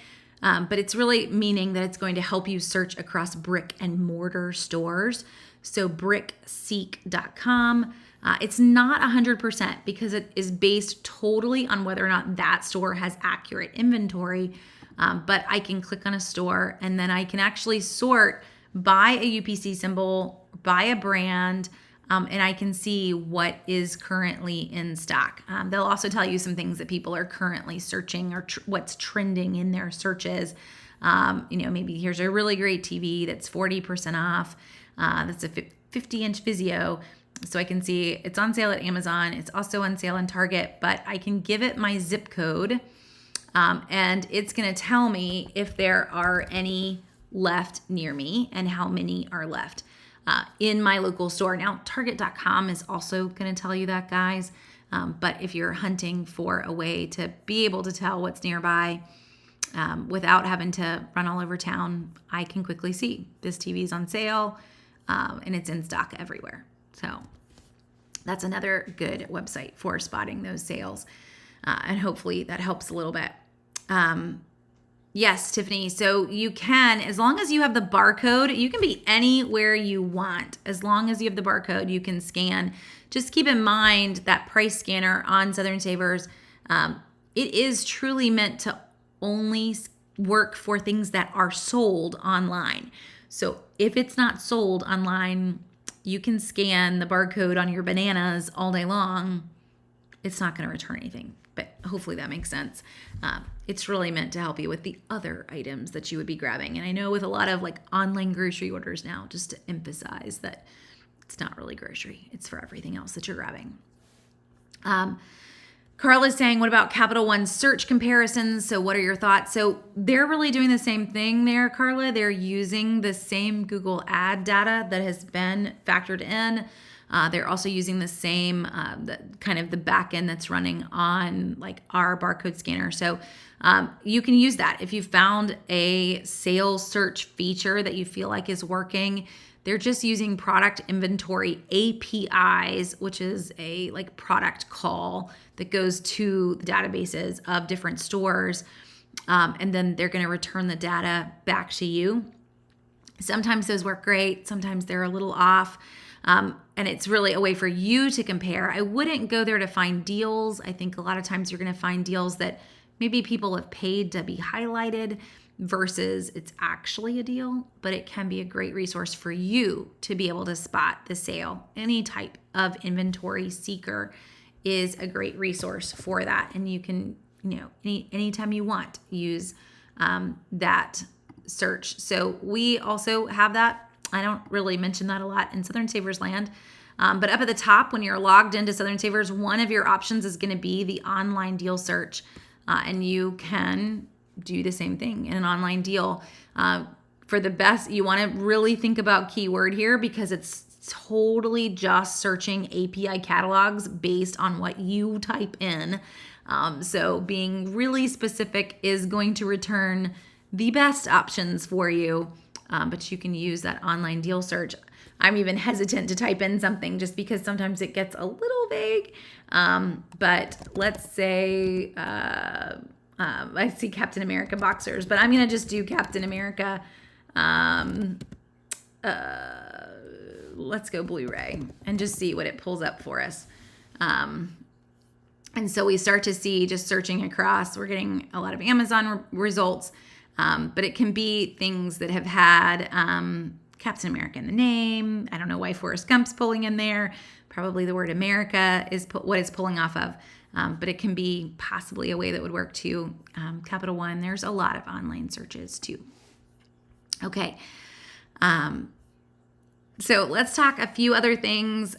but it's really meaning that it's going to help you search across brick and mortar stores. So brickseek.com. It's not 100% because it is based totally on whether or not that store has accurate inventory. But I can click on a store and then I can actually sort by a UPC symbol, by a brand, and I can see what is currently in stock. They'll also tell you some things that people are currently searching or what's trending in their searches. Maybe here's a really great TV that's 40% off. That's a 50-inch Vizio. So I can see it's on sale at Amazon. It's also on sale on Target, but I can give it my zip code, and it's going to tell me if there are any left near me and how many are left in my local store. Now, Target.com is also going to tell you that, guys. But if you're hunting for a way to be able to tell what's nearby without having to run all over town, I can quickly see this TV is on sale and it's in stock everywhere. So that's another good website for spotting those sales. And hopefully that helps a little bit. Yes, Tiffany. So you can, as long as you have the barcode, you can be anywhere you want. As long as you have the barcode, you can scan. Just keep in mind that price scanner on Southern Savers, it is truly meant to only work for things that are sold online. So if it's not sold online, you can scan the barcode on your bananas all day long. It's not going to return anything, but hopefully that makes sense. It's really meant to help you with the other items that you would be grabbing. And I know with a lot of like online grocery orders now, just to emphasize that it's not really grocery. It's for everything else that you're grabbing. Carla's saying, what about Capital One search comparisons? So what are your thoughts? So they're really doing the same thing there, Carla. They're using the same Google ad data that has been factored in. They're also using the same kind of the back end that's running on like our barcode scanner. So you can use that. If you found a sales search feature that you feel like is working, they're just using product inventory APIs, which is a like product call that goes to the databases of different stores. And then they're going to return the data back to you. Sometimes those work great. Sometimes they're a little off. And it's really a way for you to compare. I wouldn't go there to find deals. I think a lot of times you're going to find deals that maybe people have paid to be highlighted versus it's actually a deal, but it can be a great resource for you to be able to spot the sale. Any type of inventory seeker is a great resource for that. And you can, anytime you want, use that search. So we also have that. I don't really mention that a lot in Southern Savers land. But up at the top, when you're logged into Southern Savers, one of your options is going to be the online deal search. And you can do the same thing in an online deal. For the best, you want to really think about keyword here because it's totally just searching API catalogs based on what you type in. So being really specific is going to return the best options for you. But you can use that online deal search. I'm even hesitant to type in something just because sometimes it gets a little vague. But let's say I see Captain America boxers, but I'm going to just do Captain America. Let's go Blu-ray and just see what it pulls up for us. And so we start to see just searching across, we're getting a lot of Amazon results. But it can be things that have had Captain America in the name. I don't know why Forrest Gump's pulling in there. Probably the word America is what it's pulling off of. But it can be possibly a way that would work too. Capital One, there's a lot of online searches too. Okay. So let's talk a few other things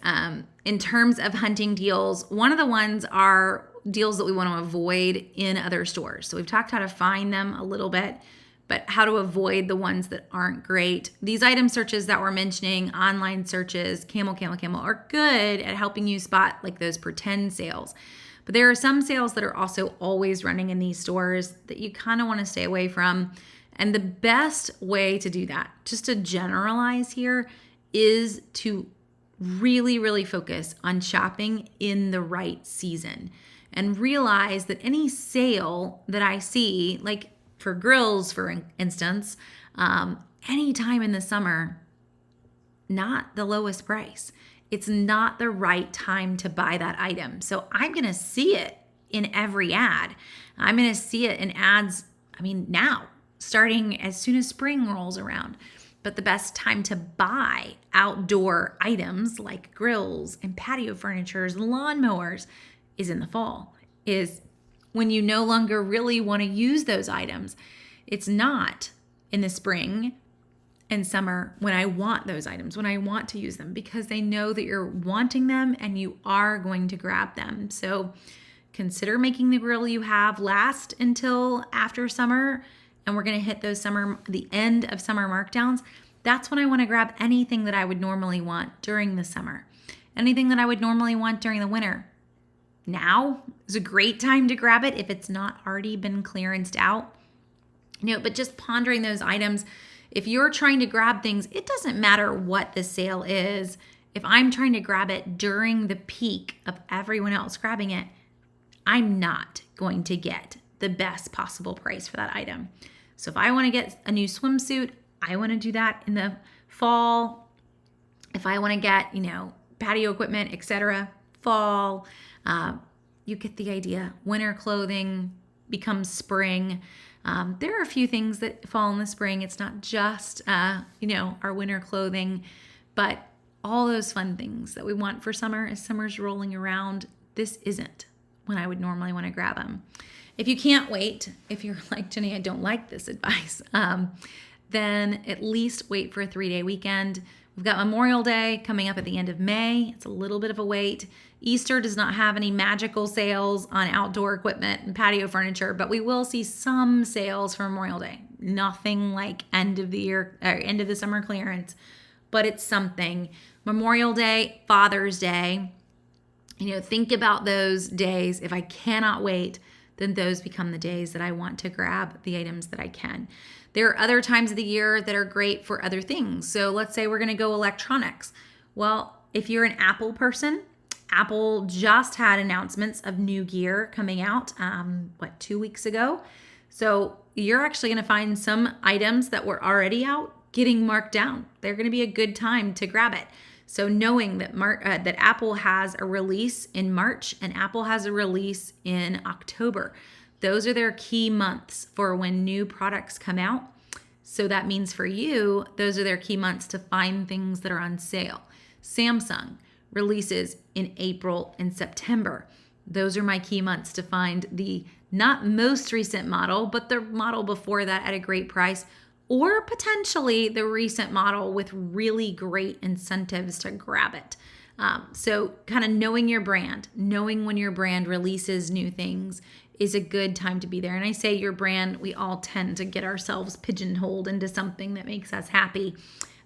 in terms of hunting deals. One of the ones are deals that we want to avoid in other stores. So we've talked how to find them a little bit, but how to avoid the ones that aren't great. These item searches that we're mentioning, online searches, camel, are good at helping you spot like those pretend sales. But there are some sales that are also always running in these stores that you kind of want to stay away from. And the best way to do that, just to generalize here, is to really, really focus on shopping in the right season and realize that any sale that I see, like for grills, for instance, anytime in the summer, not the lowest price. It's not the right time to buy that item. So I'm going to see it in every ad. I'm going to see it in ads, now, starting as soon as spring rolls around. But the best time to buy outdoor items like grills and patio furnitures, lawnmowers, is in the fall, is when you no longer really want to use those items. It's not in the spring and summer when I want those items, when I want to use them, because they know that you're wanting them and you are going to grab them. So consider making the grill you have last until after summer, and we're going to hit the end of summer markdowns. That's when I want to grab anything that I would normally want during the summer, anything that I would normally want during the winter. Now is a great time to grab it if it's not already been clearanced out. But just pondering those items, if you're trying to grab things, it doesn't matter what the sale is. If I'm trying to grab it during the peak of everyone else grabbing it, I'm not going to get the best possible price for that item. So if I want to get a new swimsuit, I want to do that in the fall. If I want to get, patio equipment, etc., fall. You get the idea. Winter clothing becomes spring. There are a few things that fall in the spring. It's not just, our winter clothing, but all those fun things that we want for summer as summer's rolling around. This isn't when I would normally want to grab them. If you can't wait, if you're like, Jenny, I don't like this advice, then at least wait for a 3-day weekend. We've got Memorial Day coming up at the end of May. It's a little bit of a wait. Easter does not have any magical sales on outdoor equipment and patio furniture, but we will see some sales for Memorial Day. Nothing like end of the year or end of the summer clearance, but it's something. Memorial Day, Father's Day, think about those days. If I cannot wait, then those become the days that I want to grab the items that I can. There are other times of the year that are great for other things. So let's say we're going to go electronics. Well, if you're an Apple person, Apple just had announcements of new gear coming out, 2 weeks ago. So you're actually going to find some items that were already out getting marked down. They're going to be a good time to grab it. So knowing that that Apple has a release in March and Apple has a release in October. Those are their key months for when new products come out. So that means for you, those are their key months to find things that are on sale. Samsung releases in April and September. Those are my key months to find the not most recent model, but the model before that at a great price, or potentially the recent model with really great incentives to grab it. So kind of knowing your brand, knowing when your brand releases new things is a good time to be there. And I say your brand, we all tend to get ourselves pigeonholed into something that makes us happy.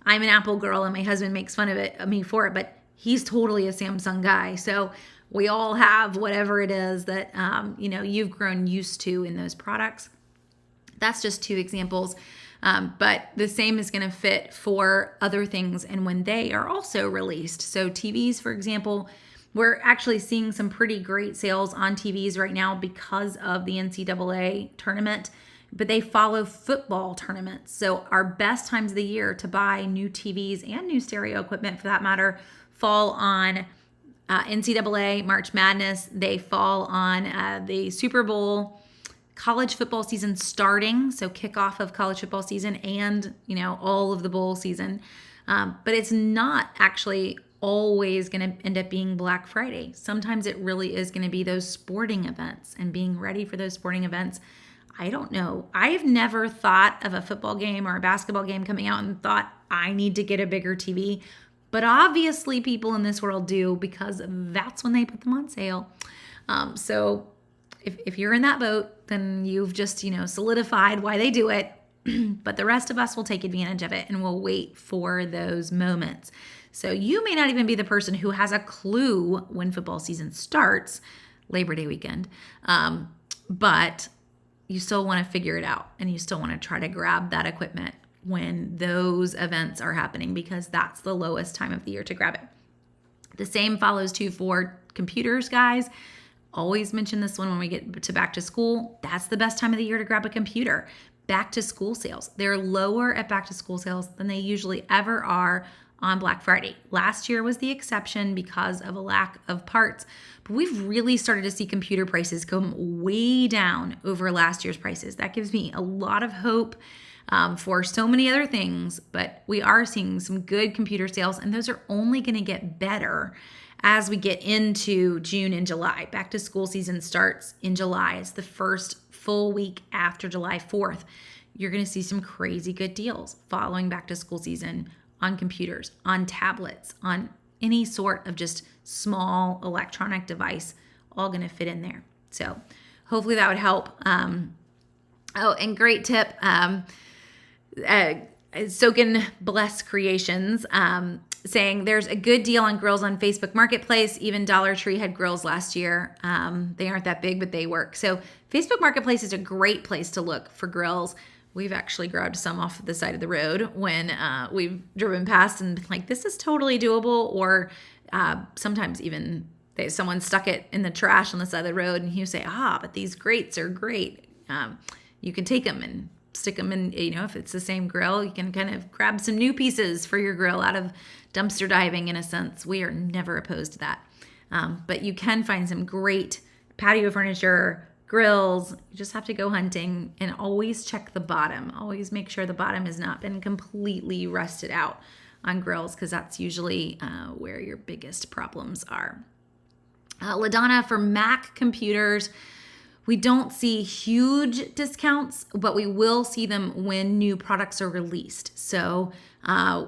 I'm an Apple girl and my husband makes fun of me for it, but he's totally a Samsung guy. So we all have whatever it is that, you've grown used to in those products. That's just 2 examples. But the same is going to fit for other things and when they are also released. So TVs, for example, we're actually seeing some pretty great sales on TVs right now because of the NCAA tournament, but they follow football tournaments. So our best times of the year to buy new TVs and new stereo equipment for that matter fall on NCAA, March Madness. They fall on the Super Bowl, college football season starting, so kickoff of college football season and, all of the bowl season. But it's not actually always going to end up being Black Friday. Sometimes it really is going to be those sporting events and being ready for those sporting events. I don't know. I've never thought of a football game or a basketball game coming out and thought I need to get a bigger TV. But obviously people in this world do because that's when they put them on sale. So if you're in that boat, then you've just, solidified why they do it. But the rest of us will take advantage of it and we'll wait for those moments. So you may not even be the person who has a clue when football season starts, Labor Day weekend, but you still want to figure it out and you still want to try to grab that equipment when those events are happening, because that's the lowest time of the year to grab it. The same follows too for computers, guys. Always mention this one when we get to back to school. That's the best time of the year to grab a computer. Back to school sales. They're lower at back to school sales than they usually ever are on Black Friday. Last year was the exception because of a lack of parts, but we've really started to see computer prices come way down over last year's prices. That gives me a lot of hope for so many other things, but we are seeing some good computer sales, and those are only going to get better as we get into June and July. Back to school season starts in July. It's the first full week after July 4th. You're going to see some crazy good deals following back to school season on computers, on tablets, on any sort of just small electronic device, all going to fit in there. So hopefully that would help. Oh, and great tip. Soken Bless Creations saying there's a good deal on grills on Facebook Marketplace. Even Dollar Tree had grills last year. They aren't that big, but they work. So Facebook Marketplace is a great place to look for grills. We've actually grabbed some off the side of the road when we've driven past and been like, this is totally doable. Or sometimes even someone stuck it in the trash on the side of the road and you say, but these grates are great. You can take them and stick them in, if it's the same grill, you can kind of grab some new pieces for your grill out of dumpster diving in a sense. We are never opposed to that. But you can find some great patio furniture, grills. You just have to go hunting and always check the bottom. Always make sure the bottom has not been completely rusted out on grills, because that's usually where your biggest problems are. LaDonna, for Mac computers, we don't see huge discounts, but we will see them when new products are released. So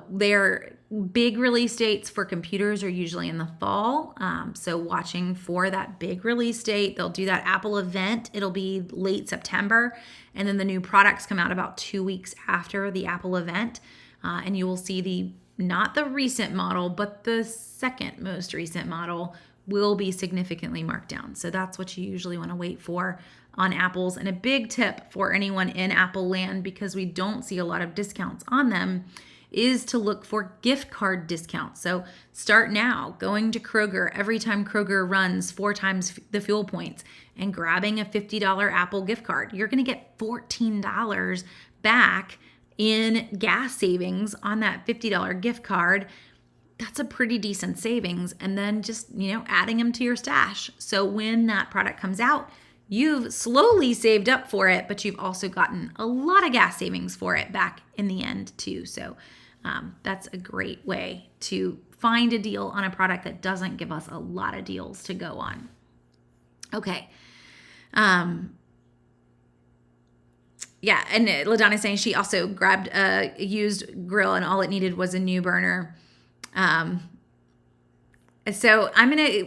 their big release dates for computers are usually in the fall. So watching for that big release date, they'll do that Apple event. It'll be late September. And then the new products come out about 2 weeks after the Apple event. And you will see not the recent model, but the second most recent model will be significantly marked down. So that's what you usually want to wait for on Apples. And a big tip for anyone in Apple land, because we don't see a lot of discounts on them, is to look for gift card discounts. So start now going to Kroger every time Kroger runs 4 times the fuel points and grabbing a $50 Apple gift card. You're going to get $14 back in gas savings on that $50 gift card. That's a pretty decent savings. And then just, adding them to your stash. So when that product comes out, you've slowly saved up for it, but you've also gotten a lot of gas savings for it back in the end too. So that's a great way to find a deal on a product that doesn't give us a lot of deals to go on. Okay. Yeah, and LaDonna is saying she also grabbed a used grill and all it needed was a new burner. So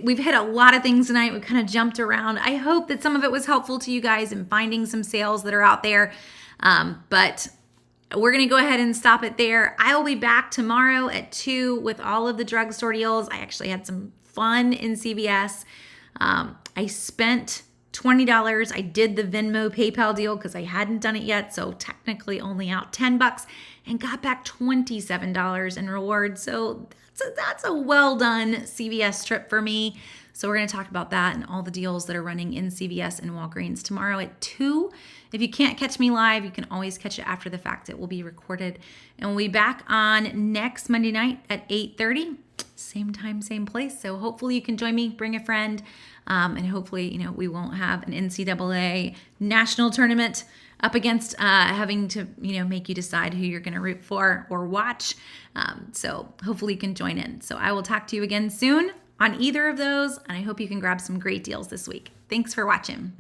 we've hit a lot of things tonight. We kind of jumped around. I hope that some of it was helpful to you guys in finding some sales that are out there. But we're going to go ahead and stop it there. I will be back tomorrow at 2 with all of the drugstore deals. I actually had some fun in CVS. I spent $20. I did the Venmo PayPal deal because I hadn't done it yet. So technically only out $10 and got back $27 in rewards. So that's a well done CVS trip for me. So we're going to talk about that and all the deals that are running in CVS and Walgreens tomorrow at 2. If you can't catch me live, you can always catch it after the fact. It will be recorded. And we'll be back on next Monday night at 8:30. Same time, same place. So hopefully you can join me, bring a friend, and hopefully, we won't have an NCAA national tournament up against having to, make you decide who you're going to root for or watch. So hopefully you can join in. So I will talk to you again soon on either of those, and I hope you can grab some great deals this week. Thanks for watching.